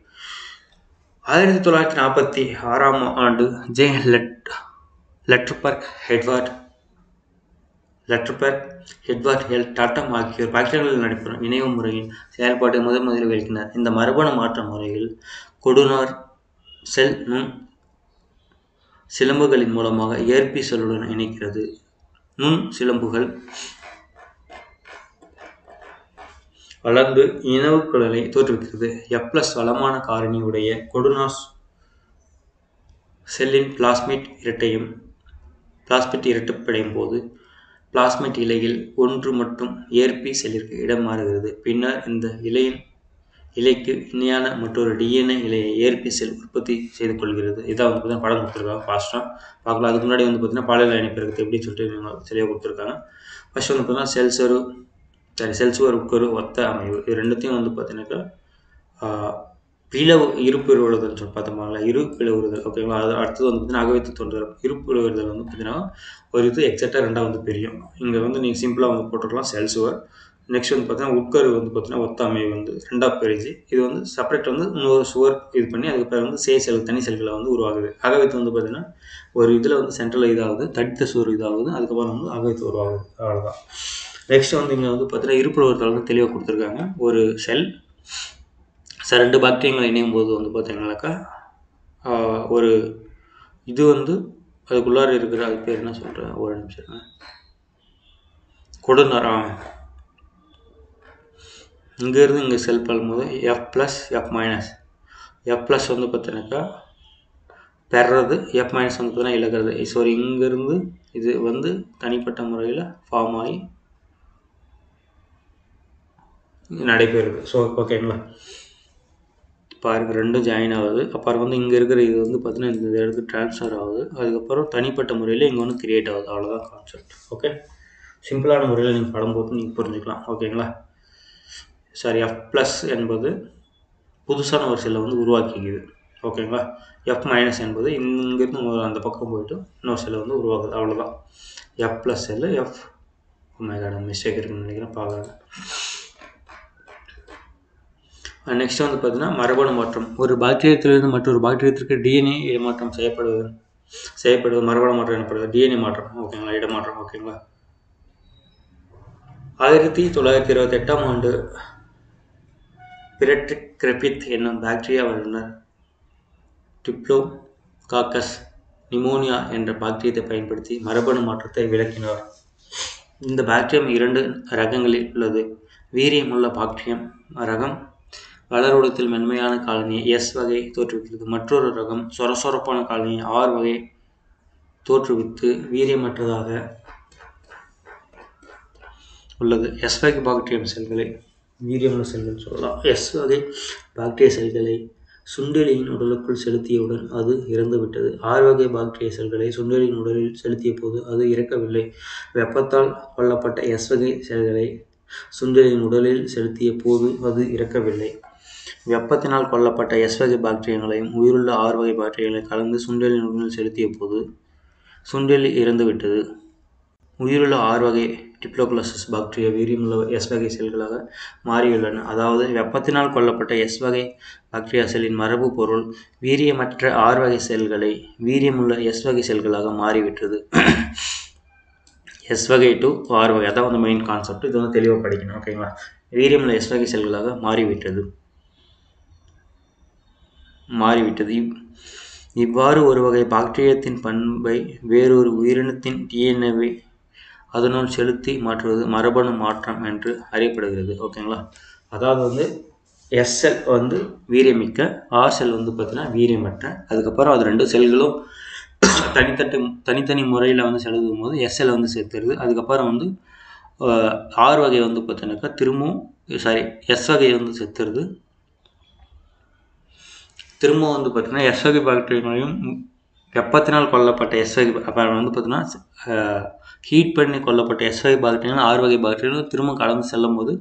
1946ஆம் ஆண்டு ஜே லெட்டர்பர்க், எட்வர்ட் எல் டாட்டம் ஆகியோர் பாக்டீரியாவில் நடைபெறும் இணைவு முறையின் செயல்பாட்டை முதலில் விளக்கினர். இந்த மரபணு மாற்ற முறையில் கொடுனார் செல் நுண் சிலம்புகளின் மூலமாக ஏற்பி செல்லுடன் இணைக்கிறது. நுண் சிலம்புகள் வளர்ந்து இனவுக்குழலை தோற்றுவிக்கிறது. F+ வளமான காரணி உடைய கொடுனார் செல்லின் பிளாஸ்மிட் இரட்டப்படையும் போது பிளாஸ்மிட் இலையில் ஒன்று மட்டும் ஏற்பி செல்லிற்கு இடம் மாறுகிறது. பின்னர் இந்த இலைக்கு இணையான மற்றொரு DNA இலையை ஏற்பி செல் உற்பத்தி செய்து கொள்கிறது. இதான் வந்து பார்த்தீங்கன்னா படம் கொடுத்துருக்காங்க. ஃபாஸ்ட்டாக பார்க்கலாம். அதுக்கு முன்னாடி வந்து பார்த்தீங்கன்னா பாலியல் இணைப்பிற்கு எப்படின்னு சொல்லிட்டு தெளிவாக கொடுத்துருக்காங்க. ஃபர்ஸ்ட் வந்து பார்த்தீங்கன்னா செல் சுவர் உட்கரு ஒத்த அமைவு. இது 2த்தையும் வந்து பார்த்தீங்கன்னாக்கா இருப்பிழவுறுதல் சொல்லி பார்த்தோம்ல, இருப்பிழவுறுதல். ஓகேங்களா, அது அடுத்தது வந்து பார்த்தீங்கன்னா அகவைத்து தோன்றுதல். இருப்பிழவுறுதல் வந்து பார்த்தீங்கன்னா ஒரு இது எக்ஸாக்டாக 2 வந்து பிரியும். இங்கே வந்து நீங்கள் சிம்பிளாக வந்து போட்டுக்கலாம் செல் சுவர். நெக்ஸ்ட் வந்து பார்த்தீங்கன்னா உட்கரு வந்து பார்த்தீங்கன்னா ஒத்த அமைவு வந்து 2 பிரிஞ்சு இது வந்து செப்பரேட் வந்து இன்னொரு சுவர் இது பண்ணி அதுக்கப்புறம் வந்து தனி செல்களை வந்து உருவாகுது. அகவைத்து வந்து பார்த்தீங்கன்னா ஒரு இதில் வந்து சென்ட்ரல் இதாகுது, தடித்த சுவர் இதாகுது, அதுக்கப்புறம் வந்து அகவைத்து உருவாகுது. அவ்வளோதான். நெக்ஸ்ட் வந்து இங்கே வந்து பார்த்தீங்கன்னா இருப்பிழவுறுதல் வந்து தெளிவாக கொடுத்துருக்காங்க. ஒரு செல் 2 பாக்டீரியங்கள் இணையும் போது வந்து பார்த்தீங்கன்னாக்கா ஒரு இது வந்து அதுக்குள்ளார இருக்கிற அது பேர் என்ன சொல்கிறேன், ஒரு நிமிஷம். கொடுனார் இங்கேருந்து இங்கே செல் பண்ணும்போது F+, F- வந்து பார்த்தீங்கன்னாக்கா பெறது, F- வந்து பார்த்தீங்கன்னா இழக்கிறது. இங்கேருந்து இது வந்து தனிப்பட்ட முறையில் ஃபார்ம் ஆகி நடைபெறுது. ஓகேங்களா, பாருங்க 2 ஜாயின் ஆகுது. அப்புறம் வந்து இங்கே இருக்கிற இது வந்து பார்த்தீங்கன்னா இந்த இடத்துக்கு ட்ரான்ஸ்ஃபர் ஆகுது. அதுக்கப்புறம் தனிப்பட்ட முறையில் இங்கே வந்து கிரியேட் ஆகுது. அவ்வளோதான் கான்செப்ட். ஓகே, சிம்பிளான முறையில் நீங்கள் படம் போட்டு நீங்கள் புரிஞ்சுக்கலாம். ஓகேங்களா, F+ என்பது புதுசான ஒரு செல்லை வந்து உருவாக்கிக்குது. ஓகேங்களா, F- என்பது இங்கேருந்து அந்த பக்கம் போயிட்டு இன்னொரு செல்லை வந்து உருவாக்குது. அவ்வளோதான். F+ செல்லு மிஸ்டேக் இருக்குன்னு நினைக்கிறேன், பார்க்குறேன். நெக்ஸ்ட் வந்து பார்த்தீங்கன்னா மரபணு மாற்றம். ஒரு பாக்டீரியத்திலிருந்து மற்றொரு பாக்டீரியத்திற்கு DNA இடமாற்றம் செய்யப்படுவது மரபணு மாற்றம் எனப்படுது. DNA மாற்றம். ஓகேங்களா, இடமாற்றம். ஓகேங்களா, 1928ஆம் ஆண்டு பிரெட்ரிக் கிரிஃபித் என்னும் பாக்டீரியா வல்லுநர் டிப்ளோகாக்கஸ் நிமோனியா என்ற பாக்டீரியத்தை பயன்படுத்தி மரபணு மாற்றத்தை விளக்கினார். இந்த பாக்டீரியம் 2 ரகங்களில் உள்ளது. வீரியமுள்ள பாக்டீரியம் ரகம் வளரோடத்தில் மென்மையான காலனியை S வகை தோற்றுவிக்கிறது. மற்றொரு ரகம் சொரசொரப்பான காலனியை R வகை தோற்றுவித்து வீரியமற்றதாக உள்ளது. S வகை பாக்டீரியம் செல்களை வீரியமுள்ள செல்கள் சொல்லலாம். S வகை பாக்டீரிய செல்களை சுண்டெலியின் உடலுக்குள் செலுத்தியவுடன் அது இறந்துவிட்டது. R வகை பாக்டீரிய செல்களை சுண்டெலியின் உடலில் செலுத்திய போது அது இறக்கவில்லை. வெப்பத்தால் கொல்லப்பட்ட S வகை செல்களை சுண்டெலியின் உடலில் செலுத்திய போது அது இறக்கவில்லை. வெப்பத்தினால் கொல்லப்பட்ட S வகை பாக்டீரியங்களையும் உயிருள்ள R வகை பாக்டீரியங்களை கலந்து சுண்டெலியின் உடலில் செலுத்திய போது சுண்டெலி இறந்துவிட்டது. உயிருள்ள R வகை டிப்ளோகுலோசிஸ் பாக்டீரியா வீரியமுள்ள எஸ் வகை செல்களாக மாறியுள்ளன. அதாவது வெப்பத்தினால் கொல்லப்பட்ட எஸ் வகை பாக்டீரியா செல்லின் மரபு பொருள் வீரியமற்ற ஆர் வகை செல்களை வீரியமுள்ள எஸ் வகை செல்களாக மாறிவிட்டது. எஸ் வகை டு ஆர் வகை, அதான் வந்து மெயின் கான்செப்ட். இது வந்து தெளிவாக படிக்கணும். ஓகேங்களா? வீரியமுள்ள எஸ் வகை செல்களாக மாறிவிட்டது. இவ்வாறு ஒரு வகை பாக்டீரியத்தின் பண்பை வேறொரு உயிரினத்தின் டிஎன்ஏவை அதனுள் செலுத்தி மாற்றுவது மரபணு மாற்றம் என்று அறியப்படுகிறது. ஓகேங்களா? அதாவது வந்து எஸ் செல் வந்து வீரியமிக்க, ஆர் செல் வந்து பார்த்தீங்கன்னா வீரியமற்ற. அதுக்கப்புறம் அது ரெண்டு செல்களும் தனித்தனி முறையில் வந்து செலுத்தும் போது எஸ் செல் வந்து சேர்த்துருது. அதுக்கப்புறம் வந்து ஆர் வகை வந்து பார்த்தீங்கன்னாக்கா திரும்பவும் எஸ் வகை வந்து செத்துருது. திரும்பவும் வந்து பார்த்தீங்கன்னா எஸ் வகை பாக்டீரியாவையும் வெப்பத்தினால் கொல்லப்பட்ட எஸ் வகை அப்புறம் வந்து பார்த்தீங்கன்னா ஹீட் பண்ணி கொல்லப்பட்ட எஸ் வகை பாக்டீரியா ஆர் வகை பாக்டீரியா திரும்ப கலந்து செல்லும் போது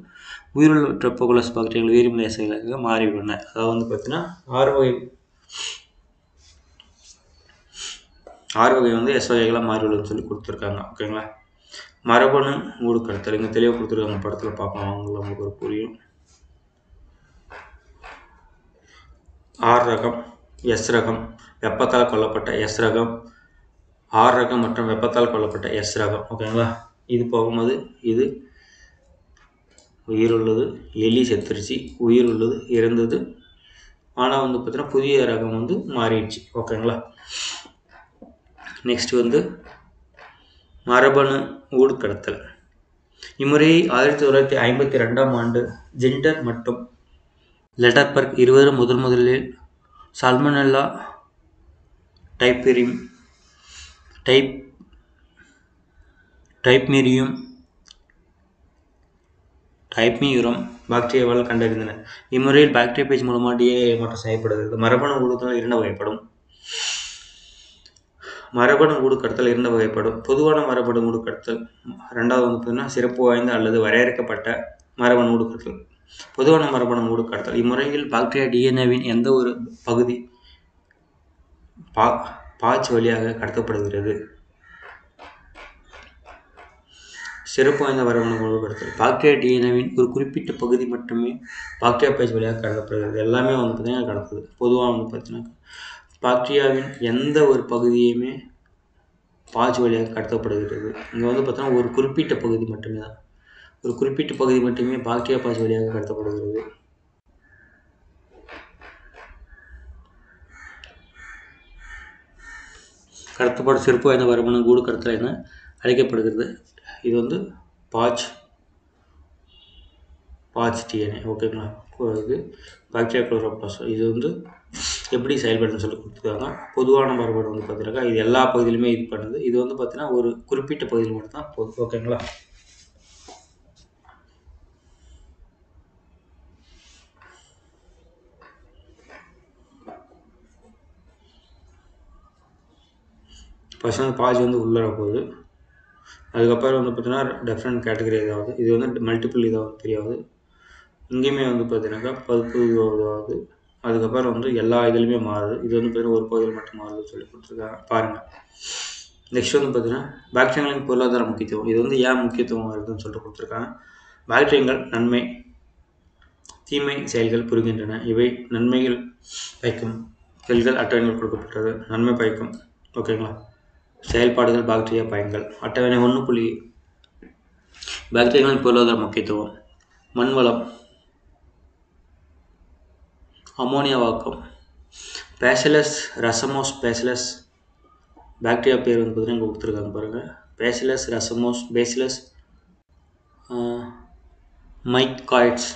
உயிருள்ள டிப்ளோகுலோசிஸ் பாக்டீரியா வீரியமுள்ள எஸ் வகையாக மாறிவிடுன. அதாவது வந்து பார்த்தீங்கன்னா ஆறு வகை வந்து எஸ் வகைகளாக மாறிவிடுன்னு சொல்லி கொடுத்துருக்காங்க. ஓகேங்களா? மரபணு ஊடுகடத்தல் இங்கே தெளிவாக கொடுத்துருக்காங்க. படத்தில் பார்க்கலாம், அவங்கள உங்களுக்கு ஒரு புரியும். ஆர் ரகம், எஸ் ரகம், வெப்பத்தால் கொல்லப்பட்ட எஸ் ரகம், ஆர் ரகம் மற்றும் வெப்பத்தால் கொல்லப்பட்ட எஸ் ரகம். ஓகேங்களா? இது போகும்போது இது உயிருள்ளது, எலி செத்துருச்சு, உயிருள்ளது இறந்தது. ஆனால் வந்து பார்த்தீங்கன்னா புதிய ரகம் வந்து மாறிடுச்சு. ஓகேங்களா? நெக்ஸ்ட் வந்து மரபணு ஊடுகடத்தல். இம்முறையை 1952ஆம் ஆண்டு ஜெண்டர் மற்றும் லெட்டர்பர்க் இருவரும் முதலில் சால்மோனெல்லா டைப்மியூரம் பாக்டீரியாவால் கண்டறிந்தனர். இம்முறையில் பாக்டீரியா மூலமாக டிஎன்ஏ மாற்றம் செய்யப்படுகிறது. மரபணு ஊடுகடத்தல் இரண்டு வகைப்படும். பொதுவான மரபணு ஊடுகடத்தல். ரெண்டாவது வந்து பார்த்தீங்கன்னா சிறப்பு வாய்ந்த அல்லது வரையறுக்கப்பட்ட மரபணு ஊடுகடத்தல். பொதுவான மரபணு ஊடுகடத்தல் இம்முறையில் பாக்டீரியா டிஎன்ஏவின் எந்த ஒரு பகுதி பாய்ச்சி வழியாக கடத்தப்படுகிறது. சிறப்பு வாய்ந்த மரபணு ஊடுகடத்தல் பாக்டீரியா டிஎன்ஏவின் ஒரு குறிப்பிட்ட பகுதி மட்டுமே பாக்டீரியா பாய்ச்சி வழியாக கடத்தப்படுகிறது. எல்லாமே வந்து பார்த்தீங்கன்னா கடத்துது. பொதுவாக வந்து பார்த்தீங்கன்னா பாக்டீரியாவின் எந்த ஒரு பகுதியுமே பாய்ச்சி வழியாக கடத்தப்படுகிறது. இங்கே வந்து பார்த்தீங்கன்னா ஒரு குறிப்பிட்ட பகுதி மட்டுமே தான், ஒரு குறிப்பிட்ட பகுதி மட்டுமே பாக்டீரியா பாய்ச்சி வழியாக கடத்தப்படுகிறது. கடத்தப்படும் சிறப்பு வாய்ந்த மரபணு ஊடுகடத்தல் என அழைக்கப்படுகிறது. இது வந்து பாய்ச் டிஎன்ஏ. ஓகேங்களா? இது பாக்டீரியா குளோரோபிளாஸ்ட். இது வந்து எப்படி செயல்படுதுன்னு சொல்லி கொடுத்துருக்காங்க. பொதுவான மரபணு வந்து பார்த்தீங்கன்னா இது எல்லா பகுதியிலுமே இது பண்ணுது. இது வந்து பார்த்தீங்கன்னா ஒரு குறிப்பிட்ட பகுதியில் மட்டும் தான் போகுது. ஓகேங்களா? ஃபர்ஸ்ட் வந்து பாய்ச்சி வந்து உள்ளே போகுது. அதுக்கப்புறம் வந்து பார்த்தீங்கன்னா டிஃப்ரெண்ட் கேட்டகரி இதாவது, இது வந்து மல்டிபிள் இதாவது தெரியாது. இங்கேயுமே வந்து பார்த்தீங்கன்னாக்கா பல்ப்பு இதாவது, அதுக்கப்புறம் வந்து எல்லா இதுலையுமே மாறுது. இது வந்து பார்த்தீங்கன்னா ஒரு பகுதியில் மட்டும் மாறுதுன்னு சொல்லி கொடுத்துருக்காங்க. பாருங்கள். நெக்ஸ்ட் வந்து பார்த்தீங்கன்னா பாக்டீரியாக்களின் பொருளாதார முக்கியத்துவம். இது வந்து ஏன் முக்கியத்துவம் வருதுன்னு சொல்லிட்டு கொடுத்துருக்காங்க. பாக்டீரியாக்கள் நன்மை தீமை செயல்கள் புரிகின்றன. இவை நன்மைகள் பயக்கும் செல்கள் அட்டவணைகள் கொடுக்கப்பட்டது. நன்மை பயக்கும். ஓகேங்களா? செயல்பாடுகள் பாக்டீரியா பயன்கள். அட்டவணை 1. பாக்டீரியாக்களின் பொருளாதார முக்கியத்துவம். மண்வளம், அமோனியாவாக்கம், பேசிலஸ் ரசமோஸ் பேசிலஸ் பாக்டீரியா பேர் வந்து பார்த்தீங்கன்னா இங்கே கொடுத்துருக்காங்க பாருங்கள். Bacillus ramosus, Bacillus mycoides.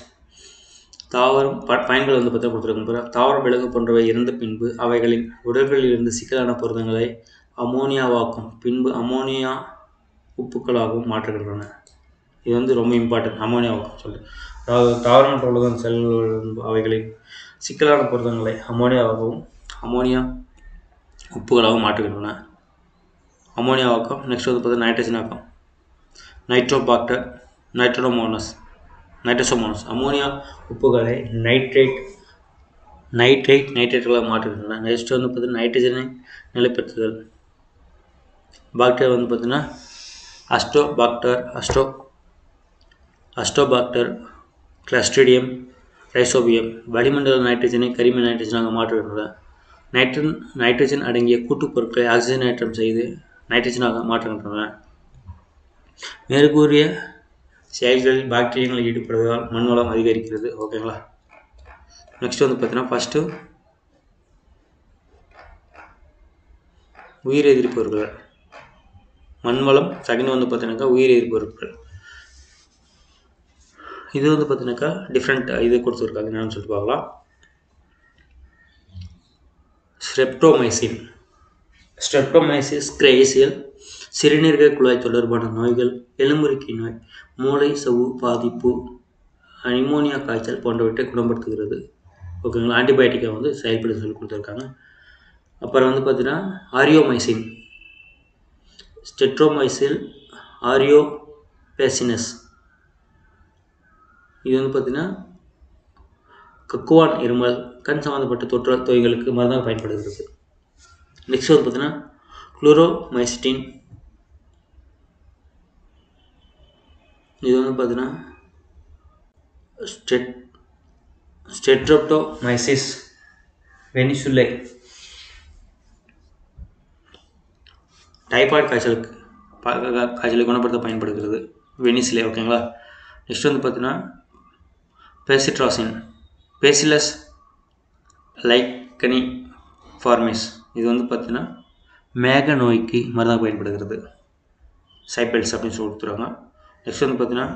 தாவரம் பயன்கள் வந்து பார்த்தா கொடுத்துருக்காங்க. தாவர விலங்கு போன்றவை இறந்த பின்பு அவைகளின் உடல்களில் இருந்து சிக்கலான புரதங்களை அமோனியாவாக்கும் பின்பு அமோனியா உப்புக்களாகவும் மாற்றுகின்றன. இது வந்து ரொம்ப இம்பார்ட்டன்ட். அமோனியாவாக்கும் சொல்லிட்டு, அதாவது தாவர மற்ற உலகம் செல்கள் அவைகளின் சிக்கலான புரதங்களை அமோனியாவாகவும் அமோனியா உப்புகளாகவும் மாற்றுகின்றன. அமோனியாவாக்கம். நெக்ஸ்ட் வந்து பார்த்தா நைட்ரஜன் ஆக்கம். நைட்ரோபாக்டர் நைட்ரோசோமோனஸ் அமோனியா உப்புகளை நைட்ரேட்களாக மாற்றுகின்றன. நெக்ஸ்ட் வந்து பார்த்தீங்கன்னா நைட்ரஜனை நிலைப்படுத்துதல். பாக்டீரியா வந்து பார்த்தீங்கன்னா அஸ்டோபாக்டர், கிளஸ்ட்ரிடியம், ரைசோபியம். வளிமண்டல நைட்ரஜனை கரிம நைட்ரஜனாக மாற்றுகின்றன. நைட்ரஜன் அடங்கிய கூட்டுப் பொருட்களை ஆக்சிஜனேற்றம் செய்து நைட்ரஜனாக மாற்றுகின்றன. மேற்கூறிய செயல்களில் பாக்டீரியங்கள் ஈடுபடுவதால் மண்வளம் அதிகரிக்கிறது. ஓகேங்களா. நெக்ஸ்ட் பார்த்தீங்கன்னா ஃபஸ்ட்டு உயிர் எதிர்ப்பு பொருட்கள். மண்வளம். செகண்ட் பார்த்தீங்கன்னாக்கா உயிர் எதிர்ப்பு பொருட்கள். இது பார்த்தீங்கன்னாக்கா டிஃப்ரெண்ட் இது கொடுத்துருக்காங்க. என்னன்னு சொல்லிட்டு பார்க்கலாம். ஸ்ட்ரெப்டோமைசிஸ் கிரேசியல், சிறுநீரக குழாய் தொடர்பான நோய்கள், எலும்புருக்கி நோய், மூளை சவ்வு பாதிப்பு, நிமோனியா காய்ச்சல் போன்றவற்றை குணப்படுத்துகிறது. ஓகேங்களா. ஆன்டிபயோட்டிக்கை செயல்படுத்த சொல்லி கொடுத்துருக்காங்க. அப்புறம் பார்த்தீங்கன்னா ஆரியோமைசின், ஸ்டெட்ரோமைசில் ஆரியோபேசினஸ். இது பார்த்தீங்கன்னா கக்குவான் இருமல், கண் சம்பந்தப்பட்ட தொற்று நோய்களுக்கு மருந்தாக பயன்படுகிறது. நெக்ஸ்ட் பார்த்தீங்கன்னா குளோரோமைசிட்டின். இது பார்த்தீங்கன்னா ஸ்டெட்ரோப்டோமைசிஸ் வெனிசுலை, டைபாய்டு காய்ச்சலை குணப்படுத்த பயன்படுகிறது. வெனிசுலை. ஓகேங்களா. நெக்ஸ்ட் பார்த்தீங்கன்னா பெசிட்ராசின், பேசிலஸ் லைக்கனிஃபார்மிஸ். இது பார்த்தீங்கன்னா மேக நோய்க்கு மருந்தாக பயன்படுகிறது. சைபெல்ஸ் அப்படின்னு சொல்லி கொடுத்துருவாங்க. நெக்ஸ்ட் பார்த்தீங்கன்னா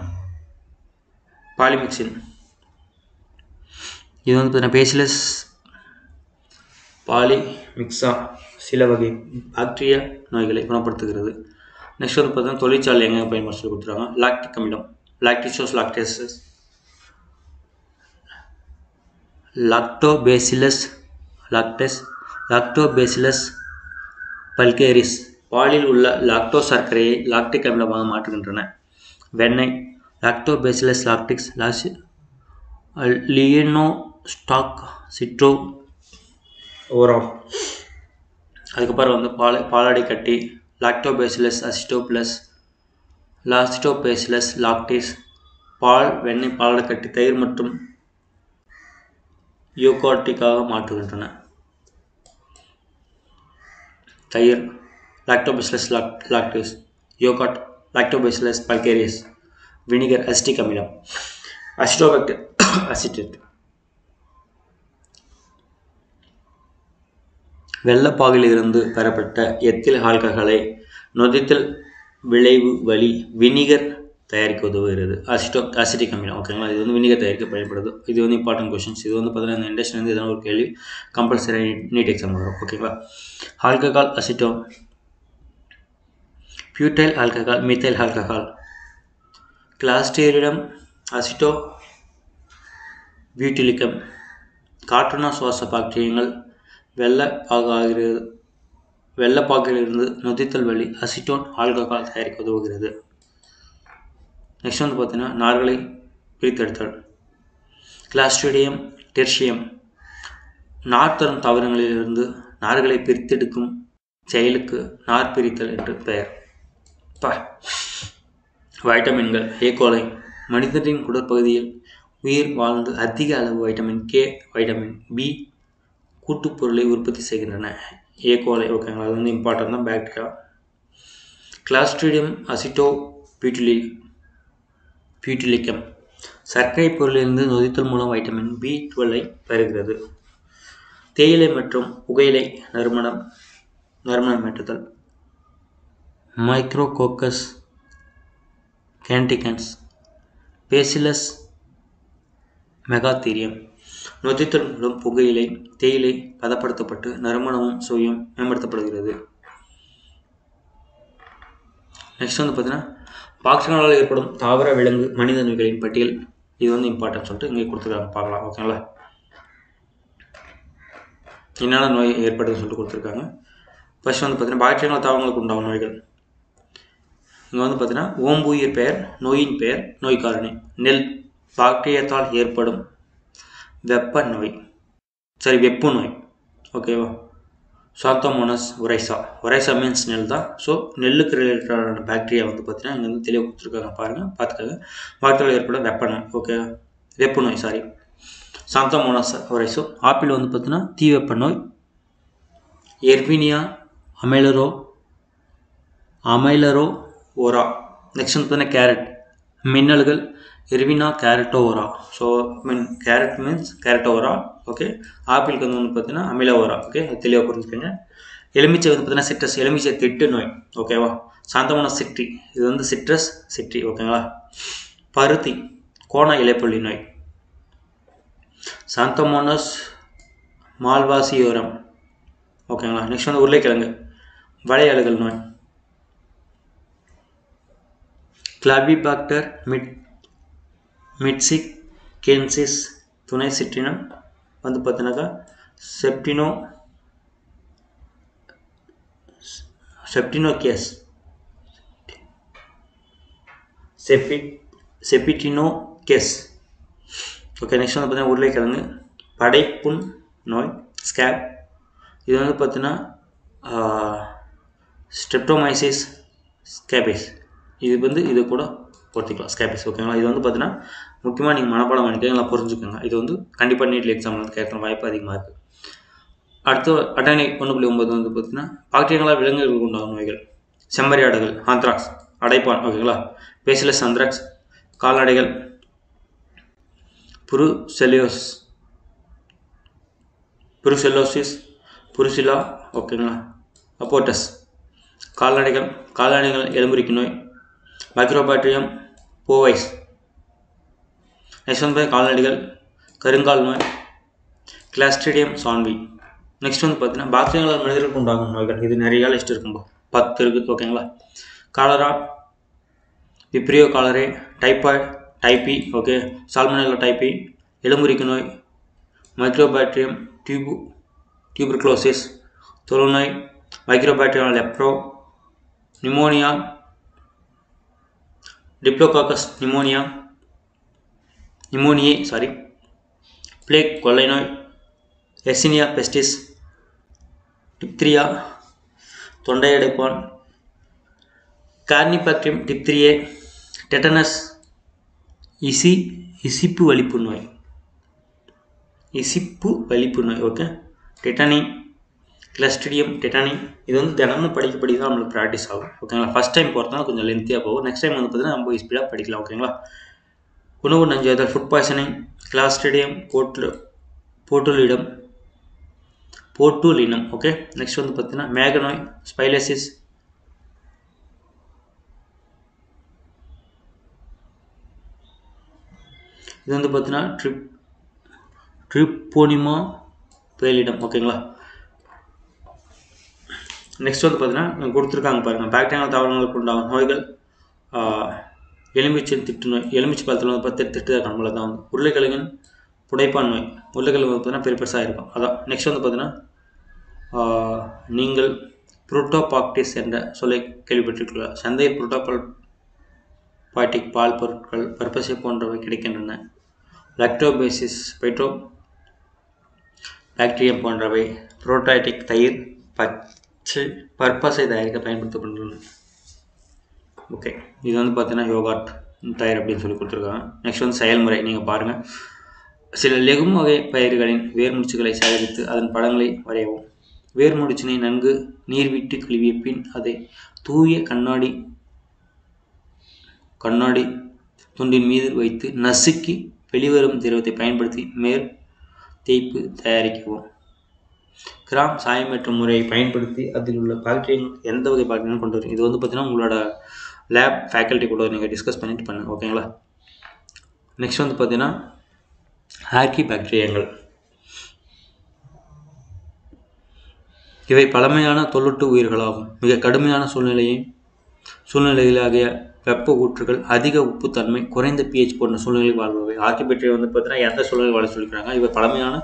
பாலிமிக்சின். இது பார்த்தீங்கன்னா பேசிலஸ் பாலிமிக்ஸா சில வகை பாக்டீரியா நோய்களை குணப்படுத்துகிறது. நெக்ஸ்ட் பார்த்தீங்கன்னா தொழிற்சாலை எங்கே பயன்படுத்தி சொல்லி கொடுத்துருவாங்க. லாக்டிக் அமிலம், லாக்டிசோஸ் லாக்டேசஸ், லாக்டோபேசிலஸ் பல்கேரிஸ். பாலில் உள்ள லாக்டோஸ் சர்க்கரையை லாக்டிக் அமிலமாக மாற்றுகின்றன. வெண்ணெய், லாக்டோபேசிலஸ் லாக்டிக்ஸ், லியனோஸ்டாக் சிட்ரோ ஓராம். அதுக்கப்புறம் பாலாடை கட்டி, லாக்டோபேசிலஸ் அசிட்டோபிளஸ், லாக்டோபேசிலஸ் லாக்டிஸ். பால், வெண்ணெய், பாலாடை கட்டி, தயிர் மற்றும் யோகர்ட்டாக மாற்றுகின்றன. தயிர் Lactobacillus lactis, yogurt Lactobacillus bulgaricus, vinegar acetic அமிலம், அசிட்டோபாக்டர் அசிட்டேட். வெள்ளப்பாகிலிருந்து பெறப்பட்ட எத்தில் ஆல்கஹாலை நொதித்தல் விளைவு வழி வினிகர் தயாரிக்க உதவுகிறது. அசிட்டிக் அமிலம். ஓகேங்களா. இது வினிகர் தயாரிக்க பயன்படுது. இது இம்பார்ட்டன்ட் கொஷின்ஸ். இது பார்த்தீங்கன்னா இந்த இண்டஸ்ட்ரி எதனா ஒரு கேள்வி கம்பல்சரி நீட் எக்ஸாம் வரும். ஓகேங்களா. Alcohol acetone, butyl alcohol, methyl alcohol, Clostridium acetobutylicum. காற்றுனா சுவாச பாக்டீரியங்கள் வெள்ளப்பாகிலிருந்து நொதித்தல் வழி அசிட்டோன் ஆல்கஹால் தயாரிக்க உதவுகிறது. நெக்ஸ்ட் பார்த்தீங்கன்னா நார்களை பிரித்தெடுத்தல். கிளாஸ்ட்ரிடியம் டெர்ஷியம். நார் தரும் தாவரங்களிலிருந்து நார்களை பிரித்தெடுக்கும் செயலுக்கு நார் பிரித்தல் என்று பெயர். வைட்டமின்கள். ஏகோலை. மனிதனின் குடற்பகுதியில் உயிர் வாழ்ந்து அதிக அளவு வைட்டமின் கே, வைட்டமின் பி கூட்டுப்பொருளை உற்பத்தி செய்கின்றன. ஏகோலை. ஓகேங்களா. அது இம்பார்ட்டன்ட் தான். பாக்டீரியா. Clostridium aceto பியூட்டிலிக்கம். சர்க்கரை பொருளிலிருந்து நொதித்தல் மூலம் வைட்டமின் B12 பெறுகிறது. தேயிலை மற்றும் புகையிலை நறுமணமேற்றுதல். மைக்ரோகோக்கஸ் கேண்டிகன்ஸ், பேசிலஸ் மெகாதீரியம். நொதித்தல் மூலம் தேயிலை பதப்படுத்தப்பட்டு நறுமணமும் சுவையும் மேம்படுத்தப்படுகிறது. நெக்ஸ்ட் பார்த்தீங்கன்னா பாக்டீரியாவால் ஏற்படும் தாவர விலங்கு மனித நோய்களின் பட்டியல். இது இம்பார்ட்டன்ட் சொல்லிட்டு இங்கே கொடுத்துருக்காங்க. பார்க்கலாம். ஓகேங்களா. என்னென்ன நோய் ஏற்படுதுன்னு சொல்லிட்டு கொடுத்துருக்காங்க. ஃபர்ஸ்ட் பார்த்தீங்கன்னா பாக்டீரியா தாவரங்களுக்கு உண்டாகும் நோய்கள். இங்கே பார்த்தீங்கன்னா ஓம்புயிர் பெயர், நோயின் பெயர், நோய் காரணி. நெல் பாக்டீரியத்தால் ஏற்படும் வெப்பு நோய். ஓகேவா. Xanthomonas Oryza. ஒரைசா மீன்ஸ் நெல் தான். ஸோ நெல்லுக்கு ரிலேட்டடான பாக்டீரியா வந்து பார்த்தீங்கன்னா இங்கே வந்து தெளிவாக கொடுத்துருக்காங்க, பாருங்கள், பார்த்துக்காங்க. வார்த்தையில் ஏற்பட வெப்பநோய், ஓகே, வெப்பு நோய், சாரி, சாந்தோமோனஸ் ஒரைசோ. ஆப்பிள் வந்து பார்த்தீங்கன்னா தீவெப்ப நோய். எர்வினியா அமைலரோ ஓரா. நெக்ஸ்ட் வந்து பார்த்தீங்கன்னா கேரட், மின்னல்கள், Erwinia carotovora. So carrot means carotovora, okay. ஆப்பிளுக்கு வந்து பார்த்தீங்கன்னா அமிலோரா, ஓகே, அது தெளிவாக புரிஞ்சுக்கோங்க. எலுமிச்சை வந்து பார்த்தீங்கன்னா சிட்ரஸ், எலுமிச்சை திட்டு நோய், ஓகேவா. சாந்தோமோனஸ் சிட்ரி, இது வந்து சிட்ரஸ் சிட்ரி, ஓகேங்களா. பருத்தி, கோண இலைப்புள்ளி நோய். சாந்தோமோனஸ் மால்வாசியோரம், ஓகேங்களா. நெக்ஸ்ட் வந்து உருளைக்கிழங்கு, வளையல்கள் நோய். கிளாபிபாக்டர் மிட்சிகென்சிஸ் துணை சிற்றினம் வந்து பார்த்தீங்கன்னாக்கா செப்டினோகேஸ், ஓகே. நெக்ஸ்ட் வந்து பார்த்தீங்கன்னா உருளைக்கிழங்கு, படைப்புண் நோய், ஸ்கேப். இது வந்து பார்த்தீங்கன்னா ஸ்ட்ரெப்டோமைசிஸ் ஸ்கேபிஸ், இது கூட பொறுத்திக்கலாம், ஸ்கேபிஸ், ஓகேங்களா. இது வந்து பார்த்தீங்கன்னா முக்கியமாக நீங்கள் மனப்பாடம் பண்ணிக்கோங்க, புரிஞ்சுக்கோங்க. இது வந்து கண்டிப்பாக நீட்ல எக்ஸாமில் வந்து கேட்குற வாய்ப்பு அதிகமாக இருக்குது. அடுத்து அட்டவணை 1.9 வந்து பார்த்தீங்கன்னா பாக்டீரியாக்களால் விலங்குகளுக்கு உண்டாகும் நோய்கள். செம்மறியாடுகள், ஆந்த்ராக்ஸ், அடைப்பான், ஓகேங்களா. Bacillus anthrax. கால்நடைகள், புருசெல்லோசிஸ், புருசிலா, ஓகேங்களா. அப்போட்டஸ். கால்நடைகள் எலும்புரிக்கு நோய், மைக்ரோபாக்டீரியம் போவைஸ். நெக்ஸ்ட் வந்து கால்நடைகள் கருங்கால் நோய், கிளாஸ்ட்ரிடியம் சான்வி. நெக்ஸ்ட் வந்து பார்த்தீங்கன்னா பாக்டீரியாக்களால் மனிதர்களுக்கு உண்டாகும் நோய்கள். இது நிறைய லிஸ்ட் இருக்கும்பா, 10 இருக்குது, ஓகேங்களா. காலரா, விப்ரியோ காலரே, டைபாய்டு டைபி, ஓகே, சால்மனெல்லா டைபி, எலும்புரிக்கு நோய், மைக்ரோபாக்டீரியம் டியூபர்குலோசிஸ், தொழுநோய், Mycobacterium லெப்ரோ, pneumonia, diplococcus pneumoniae, plague கொள்ளை நோய், எர்சினியா பெஸ்டிஸ், டிப்திரியா தொண்டை அடைப்பான், கார்னிபாக்டீரியம் டிப்திரியே, டெட்டனஸ், இசிப்பு வலிப்பு நோய், ஓகே, டெட்டனி, கிளஸ்ட்ரிடியம் டெட்டனி. இது வந்து தினமும் படிக்க தான் நம்மளுக்கு ப்ராக்டிஸ் ஆகும், ஓகேங்களா. ஃபஸ்ட் டைம் போகிறதுனால கொஞ்சம் லென்த்தியாக போகும். நெக்ஸ்ட் டைம் வந்து பார்த்தீங்கன்னா ரொம்ப ஸ்பீடாக படிக்கலாம், ஓகேங்களா. உணவு நஞ்சுதல், food poisoning, Clostridium போட்டுலினம், okay. Next வந்து பார்த்தீங்கன்னா மேக நோய், ஸ்பைலசிஸ், இது வந்து பார்த்தீங்கன்னா ட்ரிப்போனிமா பேலிடம், ஓகேங்களா. நெக்ஸ்ட் வந்து பார்த்தீங்கன்னா கொடுத்துருக்காங்க பாருங்கள், பாக்டீரியா தாவரங்களுக்கு உண்டாகும் நோய்கள். எலுமிச்சை திட்டு நோய், எலுமிச்சை பழத்தில் வந்து 10 திட்டு தான் நம்மள தான் வந்து. உருளைக்கிழங்கின் புடைப்பான் நோய், உருளைக்கிழங்கு வந்து பார்த்தீங்கன்னா பெருசாக இருக்கும், அதான். நெக்ஸ்ட் வந்து பார்த்தீங்கன்னா நீங்கள் புரோட்டோபாக்டிஸ் என்ற சொல்லை கேள்விப்பட்டிருக்கலாம். சந்தை புரோட்டோபால்டிக் பால் பொருட்கள், பர்பசை போன்றவை கிடைக்கின்றன. லாக்டோபேசிஸ், பைட்டோ பாக்டீரியம் போன்றவை புரோட்டோடிக் தயிர், பர்பஸை தயாரிக்க பயன்படுத்தப்படுகின்றன, ஓகே. இது வந்து பார்த்தீங்கன்னா யோகாட் தயிர் அப்படின்னு சொல்லி கொடுத்துருக்காங்க. நெக்ஸ்ட் வந்து செயல்முறை, நீங்கள் பாருங்கள். சில லெகும் வகை பயிர்களின் வேர்முடிச்சுகளை சேகரித்து அதன் படங்களை வரையவும். வேர்முடிச்சினை நன்கு நீர் விட்டு கழுவிய பின் அதை தூய கண்ணாடி துண்டின் மீது வைத்து நசுக்கி வெளிவரும் திரவத்தை பயன்படுத்தி மேல் தேய்ப்பு தயாரிக்கவும். கிராம் சாயமற்ற முறையை பயன்படுத்தி அதில் உள்ள பாக்டீரியா எந்த வகை பாக்டீரியா கொண்டு வரும். இது வந்து பார்த்தீங்கன்னா உங்களோட லேப் ஃபேக்கல்ட்டி கூட நீங்கள் டிஸ்கஸ் பண்ணிட்டு பண்ணுங்க, ஓகேங்களா. நெக்ஸ்ட் வந்து பார்த்தீங்கன்னா ஆர்கி பாக்டீரியாங்கள். இவை பழமையான தொல்லுட்டு உயிர்களாகும். மிக கடுமையான சூழ்நிலைகளாகிய வெப்ப ஊற்றுகள், அதிக உப்புத்தன்மை, குறைந்த pH போன்ற சூழ்நிலையில் வாழ்பவை. ஆர்கி பாக்டீரியா வந்து பார்த்தீங்கன்னா எந்த சூழ்நிலை வாழ சொல்லிக்கிறாங்க. இவை பழமையான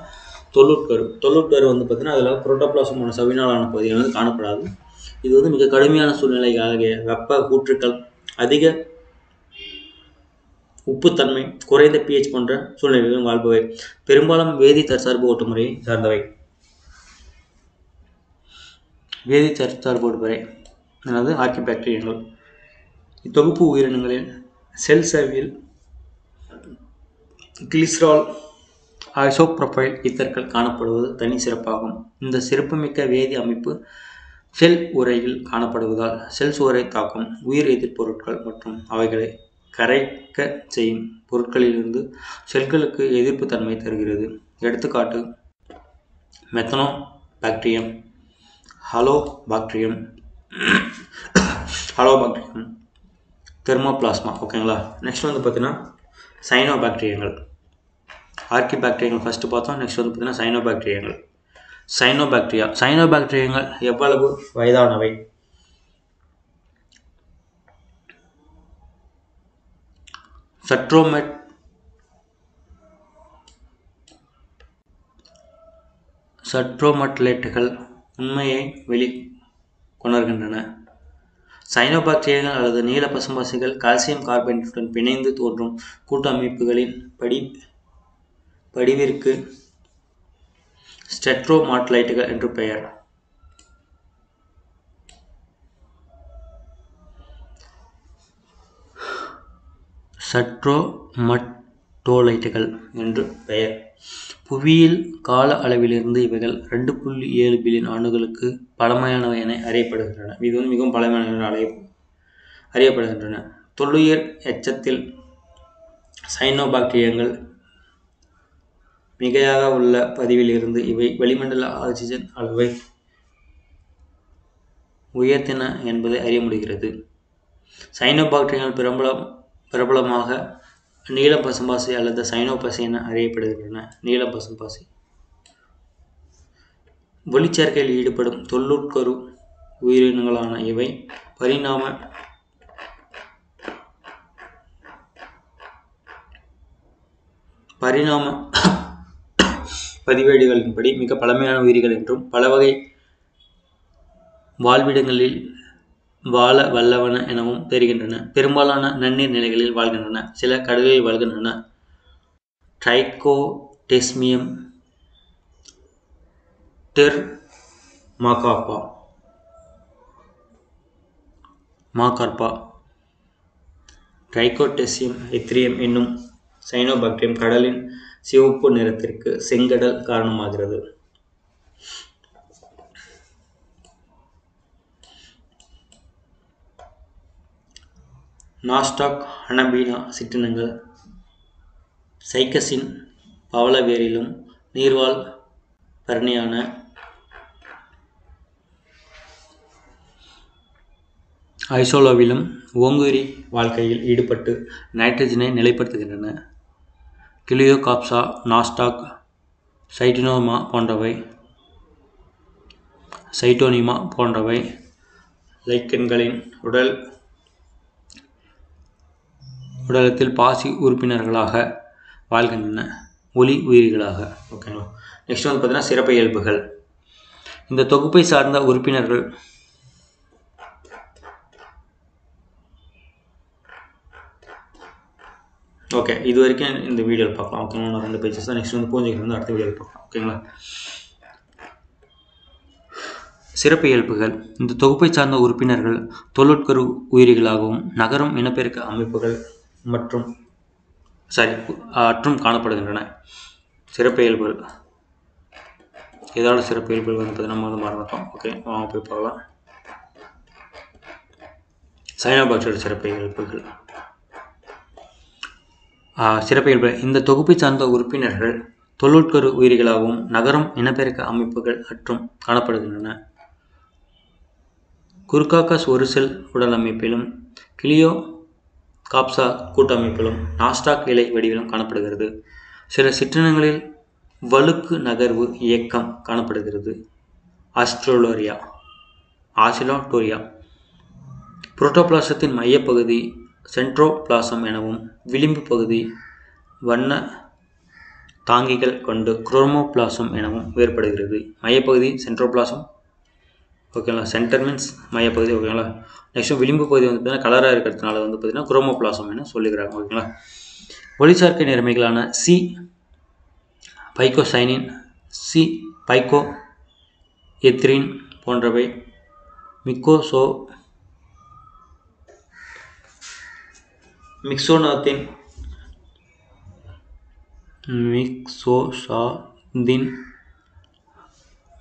தொல்லுட்கரு வந்து பார்த்தீங்கன்னா அதில் புரோட்டோபிளாசம் போன்ற சவினாலான பகுதிகள் வந்து காணப்படாது. இது வந்து மிக கடுமையான சூழ்நிலைகளாகிய வெப்ப ஊற்றுக்கள், அதிக உப்புத்தன்மை, குறைந்த pH போன்ற சூழ்நிலைகளில் வாழ்பவை. பெரும்பாலும் வேதி தற்சார்பு ஓட்டுமுறையை சார்ந்தவை. வேதி தற்சார்புடைய அதாவது ஆர்கிபாக்டீரியங்கள். இத்தொகுப்பு உயிரினங்களில் செல் சவ்வில் கிளிசரால் ஐசோப்ரோபைல் ஈத்தர்கள் காணப்படுவது தனி சிறப்பாகும். இந்த சிறப்புமிக்க வேதி அமைப்பு செல் உறையில் காணப்படுவதால் செல் சுவரை தாக்கும் உயிர் எதிர்ப்பொருட்கள் மற்றும் அவைகளை கரைக்க செய்யும் பொருட்களிலிருந்து செல்களுக்கு எதிர்ப்பு தன்மை தருகிறது. எடுத்துக்காட்டு மெத்தனோ பாக்டீரியம், ஹலோபாக்டீரியம், தெர்மோபிளாஸ்மா. ஓகேங்களா. நெக்ஸ்ட் வந்து பார்த்தீங்கன்னா சைனோபாக்டீரியங்கள். ஆர்கிபாக்டீரியங்கள் ஃபஸ்ட்டு பார்த்தோம். நெக்ஸ்ட் வந்து பார்த்தீங்கன்னா சைனோபாக்டீரியங்கள். சைனோபாக்டீரியங்கள் எவ்வளவு வயதானவை? சட்ரோமட்லேட்டுகள் உண்மையை வெளிக்கொணர்கின்றன. சைனோபாக்டீரியங்கள் அல்லது நீல பசும்பாசிகள் கால்சியம் கார்பனேட்டுடன் பிணைந்து தோன்றும் கூட்டமைப்புகளின் படிவிற்கு ஸ்டெட்ரோமாட்லைட்டுகள் என்று பெயர். சட்ரோமட்டோலைட்டுகள் என்று பெயர். புவியியல் கால அளவிலிருந்து இவைகள் 2.7 பில்லியன் ஆண்டுகளுக்கு பழமையானவை என அறியப்படுகின்றன. இது வந்து மிகவும் பழமையான அறியப்படுகின்றன. தொல்லுயிர் எச்சத்தில் சைனோபாக்டீரியங்கள் மிகையாக உள்ள பதிவில் இருந்து இவை வளிமண்டல ஆக்சிஜன் அளவை உயர்த்தின என்பதை அறிய முடிகிறது. சைனோபாக்டீரியங்கள் பிரபலமாக நீல பசும்பாசி அல்லது சைனோபாசி என அறியப்படுகின்றன. நீல பசும்பாசி ஒளிச்சேர்க்கையில் ஈடுபடும் தொல்லுட்கரு உயிரினங்களான இவை பரிணாம பதிவேடுகளின்படி மிக பழமையான உயிரிகள் என்றும் பல வகை வாழ்விடங்களில் வாழ வல்லவன எனவும் தெரிகின்றன. பெரும்பாலான நன்னீர் நிலைகளில் வாழ்கின்றன. சில கடலில் வாழ்கின்றன. ட்ரைகோடெஸ்மியம் மாகார்பா ட்ரைகோடெஸ்மியம் எத்ரியம் என்னும் சைனோபாக்டீரியம் கடலின் சிவப்பு நிறத்திற்கு செங்கடல் காரணமாகிறது. நாஸ்டாக் அனபீனா சிற்றினங்கள் சைக்கஸின் பவளவேரிலும் நீர்வாழ் பரணியான ஐசோலோவிலும் ஓங்குயிரி வாழ்க்கையில் ஈடுபட்டு நைட்ரஜனை நிலைப்படுத்துகின்றன. கிளியோகாப்சா, நாஸ்டாக், சைட்டோனிமா போன்றவை லைக்கன்களின் உடலத்தில் பாசி உறுப்பினர்களாக வாழ்கின்றன, ஒளி உயிரிகளாக. ஓகேங்களா. நெக்ஸ்ட் வந்து பார்த்தீங்கன்னா சிறப்பு இயல்புகள். இந்த தொகுப்பை சார்ந்த உறுப்பினர்கள் ஓகே இது வரைக்கும் இந்த வீடியோவில் பார்க்கலாம். ஓகேங்களா. நான் 2 பேஜஸ் தான். நெக்ஸ்ட் வந்து பூஞ்சைகள் வந்து அடுத்த வீடியோவில் பார்க்கலாம். ஓகேங்களா. சிறப்பு இயல்புகள். இந்த தொகுப்பை சார்ந்த உறுப்பினர்கள் தொல்லுட்கரு உயிரிகளாகவும் நகரும் இனப்பெருக்க அமைப்புகள் மற்றும் காணப்படுகின்றன. சிறப்பு இயல்புகள் ஏதாவது சிறப்பு இயல்புகள் வந்து நம்ம வந்து மறந்துட்டோம். ஓகே வாங்க போய் பார்க்கலாம். சைனோபாக்டீரியல் சிறப்பு இயல்புகள். இந்த தொகுப்பை சார்ந்த உறுப்பினர்கள் தொல்லுட்கரு உயிரிகளாகவும் நகரும் இனப்பெருக்க அமைப்புகள் மற்றும் காணப்படுகின்றன. குர்காக்கஸ் ஒரு செல் உடல் அமைப்பிலும் கிளியோகாப்சா கூட்டமைப்பிலும் நாஸ்டாக் இலை வடிவிலும் காணப்படுகிறது. சில சிற்றினங்களில் வழுக்கு நகர்வு இயக்கம் காணப்படுகிறது. ஆசிலோடோரியா புரோட்டோபிளாசத்தின் மையப்பகுதி சென்ட்ரோபிளாசம் எனவும் விளிம்பு பகுதி வண்ண தாங்கிகள் கொண்டு குரோமோபிளாசம் எனவும் வேறுபடுகிறது. மையப்பகுதி சென்ட்ரோபிளாசம். ஓகேங்களா. சென்டர் மீன்ஸ் மையப்பகுதி. ஓகேங்களா. நெக்ஸ்ட் விளிம்பு பகுதி வந்து பார்த்தீங்கன்னா கலராக இருக்கிறதுனால வந்து பார்த்தீங்கன்னா குரோமோபிளாசம் என சொல்லிக்கிறாங்க. ஓகேங்களா. ஒளிச்சேர்க்கை நிறமிகளான சி பைக்கோசைனின், சி பைக்கோ எத்ரின் போன்றவை மிக்சோசாந்தின்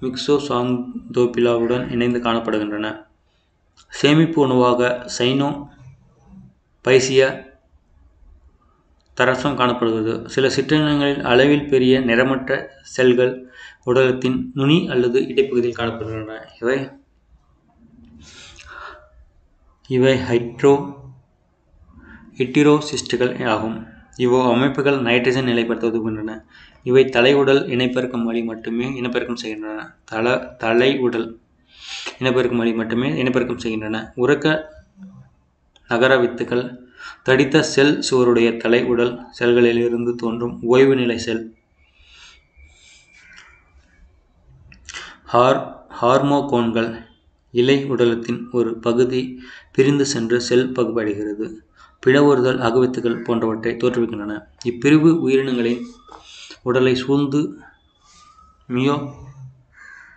மிக்சோசாந்தோபிலாவுடன் இணைந்து காணப்படுகின்றன. சேமிப்பு உணவாக சைனோபைசியா தரசம் காணப்படுகிறது. சில சிற்றினங்களில் அளவில் பெரிய நிறமற்ற செல்கள் உடலத்தின் நுனி அல்லது இடைப்பகுதியில் காணப்படுகின்றன. இவை ஹெட்டிரோசிஸ்டுகள் ஆகும். அமைப்புகள் நைட்ரஜன் நிலைப்படுத்த உதவுகின்றன. இவை தலையுடல் இனப்பெருக்கம் வழி மட்டுமே இனப்பெருக்கம் செய்கின்றன. உறக்க நகர வித்துக்கள் தடித்த செல் சுவருடைய தலை உடல் செல்களில் இருந்து தோன்றும் ஓய்வு நிலை செல். ஹார்மோகோன்கள் இலை உடலத்தின் ஒரு பகுதி பிரிந்து சென்று செல் பகுப்படைகிறது. பிளவுறுதல் அகவித்துகள் போன்றவற்றை தோற்றுவிக்கின்றன. இப்பிரிவு உயிரினங்களின் உடலை சூழ்ந்து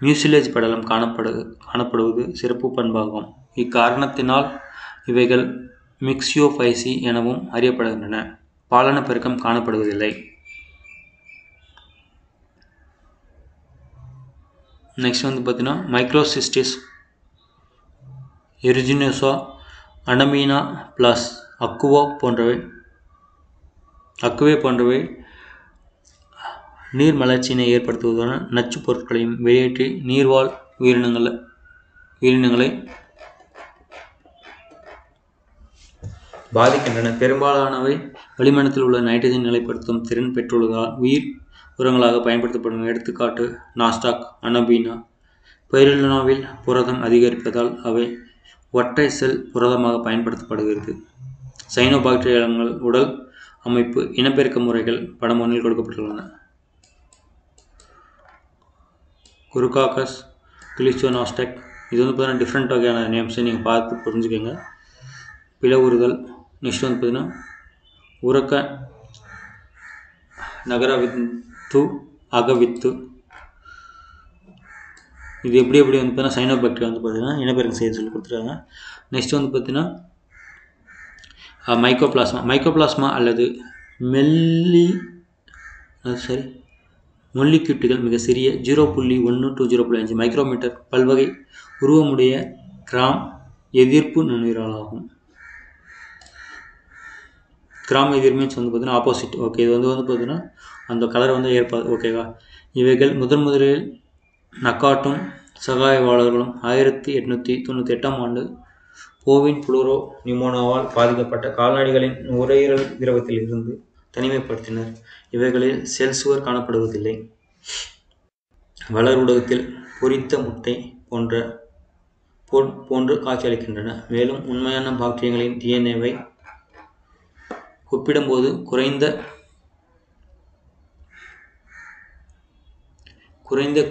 மியூசிலேஜ் படலம் காணப்படுவது சிறப்பு பண்பாகும். இக்காரணத்தினால் இவைகள் மிக்சியோபைசி எனவும் அறியப்படுகின்றன. பாலன பெருக்கம் காணப்படுவதில்லை. நெக்ஸ்ட் பார்த்தீங்கன்னா மைக்ரோசிஸ்டிஸ் எரிஜினோசா அனமீனா பிளஸ் அக்குவே போன்றவை நீர் மலர்ச்சியினை ஏற்படுத்துவதுடன் நச்சு பொருட்களையும் வெளியேற்றி நீர்வாழ் உயிரினங்களை பாதிக்கின்றன. பெரும்பாலானவை வளிமண்டலத்தில் உள்ள நைட்ரஜன் நிலைப்படுத்தும் திறன் பெற்றுள்ளதால் உயிர் உரங்களாக பயன்படுத்தப்படும். எடுத்துக்காட்டு நாஸ்டாக் அனபீனா. பைருலினாவில் புரதம் அதிகரிப்பதால் அவை ஒற்றை செல் புரதமாக பயன்படுத்தப்படுகிறது. சைனோபாக்டீரியங்கள் உடல் அமைப்பு இனப்பெருக்க முறைகள் படம் 1 கொடுக்கப்பட்டுள்ளன. குருகாக்கஸ் கிளிஸ்டோனாஸ்டெக். இது பார்த்தீங்கன்னா டிஃப்ரெண்ட் வகையான நேம்ஸை நீங்கள் பார்த்து புரிஞ்சுக்கோங்க. பிளவுறுதல். நெக்ஸ்ட் பார்த்தீங்கன்னா உறக்க நகரவித்து அகவித்து. இது எப்படி பார்த்தீங்கன்னா சைனோபாக்டீரியா பார்த்தீங்கன்னா இனப்பெருக்கம் செய்ய சொல்லி கொடுத்துருக்காங்க. நெக்ஸ்ட் பார்த்தீங்கன்னா மைக்கோபிளாஸ்மா அல்லது மொல்லிக்யூட்டுகள் மிக சிறிய 0.1 to 0.5 மைக்ரோமீட்டர் பல்வகை உருவமுடைய கிராம் எதிர்ப்பு நுண்ணுயிர்களாகும். கிராம் எதிர் மீன்ஸ் பார்த்தீங்கன்னா ஆப்போசிட். ஓகே, இது பார்த்தீங்கன்னா அந்த கலர் ஏற்பாது. ஓகேவா. இவைகள் முதலில் நக்காட்டும் சகாயவாளர்களும் 1898 ஆண்டு போவின் புளூரோ நிமோனாவால் பாதிக்கப்பட்ட கால்நடைகளின் நுரையீரல் திரவத்தில் இருந்து தனிமைப்படுத்தினர். இவைகளில் செல் சுவர் காணப்படுவதில்லை. வளர் ஊடகத்தில் பொரித்த முட்டை போன்று காட்சியளிக்கின்றன. மேலும் உண்மையான பாக்டீரியங்களின் டிஎன்ஏவை ஒப்பிடும்போது குறைந்த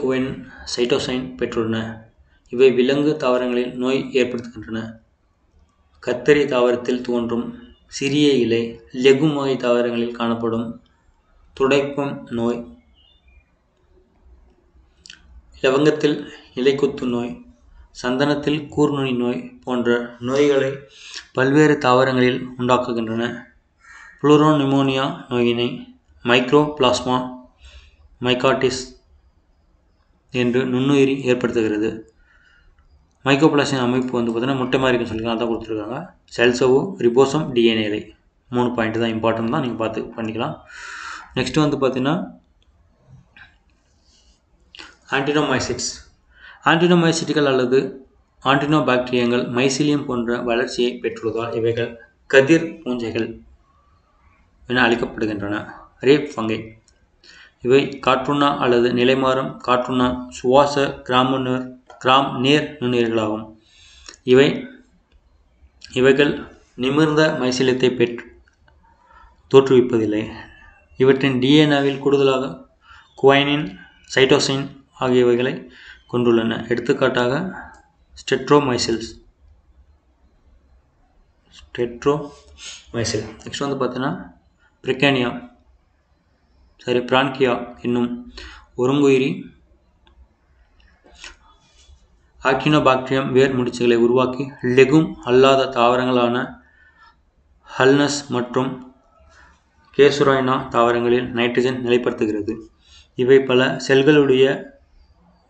குவைன் சைட்டோசைன் பெற்றுள்ளன. இவை விலங்கு தாவரங்களில் நோய் ஏற்படுத்துகின்றன. கத்தரி தாவரத்தில் தோன்றும் சிறிய இலை, லெகும் வகை தாவரங்களில் காணப்படும் துடைப்பம் நோய், லவங்கத்தில் இலைக்குத்து நோய், சந்தனத்தில் கூர்நுனி நோய் போன்ற நோய்களை பல்வேறு தாவரங்களில் உண்டாக்குகின்றன. புளூரோ நிமோனியா நோயினை மைக்ரோபிளாஸ்மா மைக்காட்டிஸ் என்று நுண்ணுயிரி ஏற்படுத்துகிறது. மைக்கோபிளாஸ்மின் அமைப்பு பார்த்தீங்கன்னா முட்டை மாதிரி இருக்குன்னு சொல்லி அதான் கொடுத்துருக்காங்க. செல்சோவு ரிபோசம் டிஎன்ஏ 3 பாயிண்ட் தான் இம்பார்ட்டன்ட் தான், நீங்கள் பார்த்து பண்ணிக்கலாம். நெக்ஸ்ட் பார்த்தீங்கன்னா ஆன்டினோமைசிட்டிகள் அல்லது ஆன்டினோபாக்டீரியங்கள் மைசிலியம் போன்ற வளர்ச்சியை பெற்றுள்ளதால் இவைகள் கதிர் பூஞ்சைகள் என அழைக்கப்படுகின்றன. Ray fungi. இவை காற்றுண்ணா அல்லது நிலைமாறும் காற்றுண்ணா சுவாச கிராம் நேர் நுண்ணுயிர்களாகும். இவைகள் நிமிர்ந்த மைசிலியத்தை தோற்றுவிப்பதில்லை. இவற்றின் டிஎன்ஏவில் கூடுதலாக குவைனின், சைட்டோசின் ஆகியவைகளை கொண்டுள்ளன. எடுத்துக்காட்டாக ஸ்டெட்ரோமைசில். நெக்ஸ்ட் பார்த்தீங்கன்னா பிரான்கியா என்னும் ஒருங்குயிரி ஆக்டினோபாக்டீரியம் வேர் முடிச்சுகளை உருவாக்கி லெகும் அல்லாத தாவரங்களான ஹல்னஸ் மற்றும் கேசுராய்னா தாவரங்களில் நைட்ரஜன் நிலைப்படுத்துகிறது. இவை பல செல்களுடைய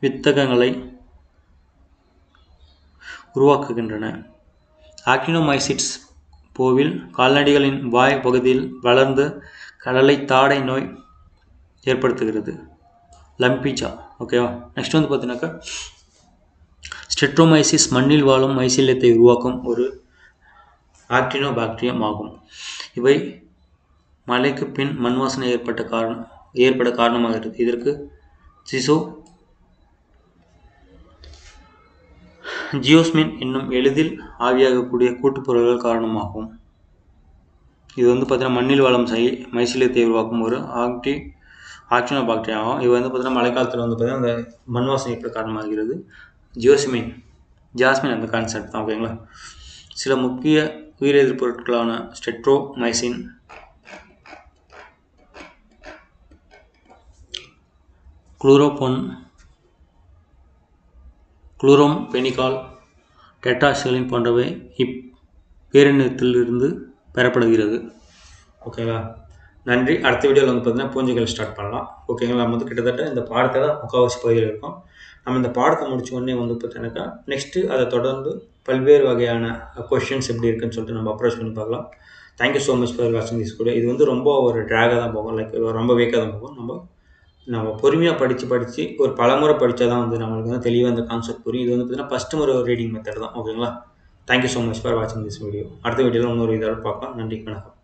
வித்தகங்களை உருவாக்குகின்றன. ஆக்டினோமைசிட்ஸ் போவில் கால்நடைகளின் வாய் பகுதியில் வளர்ந்து கடலை தாடை நோய் ஏற்படுத்துகிறது. லம்பிஜா. ஓகேவா. நெக்ஸ்ட் வந்து பார்த்தீங்கன்னாக்கா ஸ்டெட்ரோமைசிஸ் மண்ணில் வாழும் மைசீலியத்தை உருவாக்கும் ஒரு ஆக்டினோபாக்டீரியம் ஆகும். இவை மழைக்கு பின் மண் வாசனை ஏற்பட காரணமாகிறது. இதற்கு ஜியோஸ்மின் என்னும் எளிதில் ஆவியாகக்கூடிய கூட்டுப்பொருள்கள் காரணமாகும். இது வந்து பார்த்தீங்கன்னா மண்ணில் வாழும் மைசீலியத்தை உருவாக்கும் ஒரு ஆக்டினோபாக்டீரியா ஆகும். இது வந்து பார்த்தீங்கன்னா மழைக்காலத்தில் வந்து பார்த்தீங்கன்னா அந்த மண் வாசனை ஏற்பட காரணமாகிறது. ஜாஸ்மின் அந்த கான்செப்ட் தான். ஓகேங்களா. சில முக்கிய உயிரெதிர் பொருட்களான ஸ்டெட்ரோமைசின், குளோரோம்பெனிகால், டெட்ராசைக்ளின் போன்றவை இப்பேரினத்திலிருந்து பெறப்படுகிறது. ஓகேங்களா. நன்றி. அடுத்த வீடியோவில் வந்து பார்த்தீங்கன்னா பூஞ்சைகள் ஸ்டார்ட் பண்ணலாம். ஓகேங்களா. நம்ம வந்து கிட்டத்தட்ட இந்த பாடத்தை தான் முக்கால்வாசி பகுதியில் இருக்கும். நம்ம இந்த பாடத்தை முடிச்ச உடனே வந்து பார்த்தீங்கன்னாக்கா நெக்ஸ்ட்டு அதை தொடர்ந்து பல்வேறு வகையான கொஷின்ஸ் எப்படி இருக்குன்னு சொல்லிட்டு நம்ம அப்ரோச் பண்ணி பார்க்கலாம். தேங்க்யூ ஸோ மச் ஃபார் வாட்சிங் திஸ் வீடியோ. இது வந்து ரொம்ப ஒரு ட்ராகாக தான் போகும், லைக் ரொம்ப வீக்காக தான் போகும். நம்ம பொறுமையாக படித்து ஒரு பலமுறை படித்தா தான் வந்து நம்மளுக்கு வந்து தெளிவாக அந்த கான்செப்ட் புரியும். இது வந்து பார்த்தீங்கன்னா ஃபஸ்ட்டு ஒரு ரீடிங் மெத்தட் தான். ஓகேங்களா. தேங்க்யூ ஸோ மச் ஃபார் வாட்சிங் திஸ் வீடியோ. அடுத்த வீடியோவில் இன்னொரு இதோட பார்க்கலாம். நன்றி, வணக்கம்.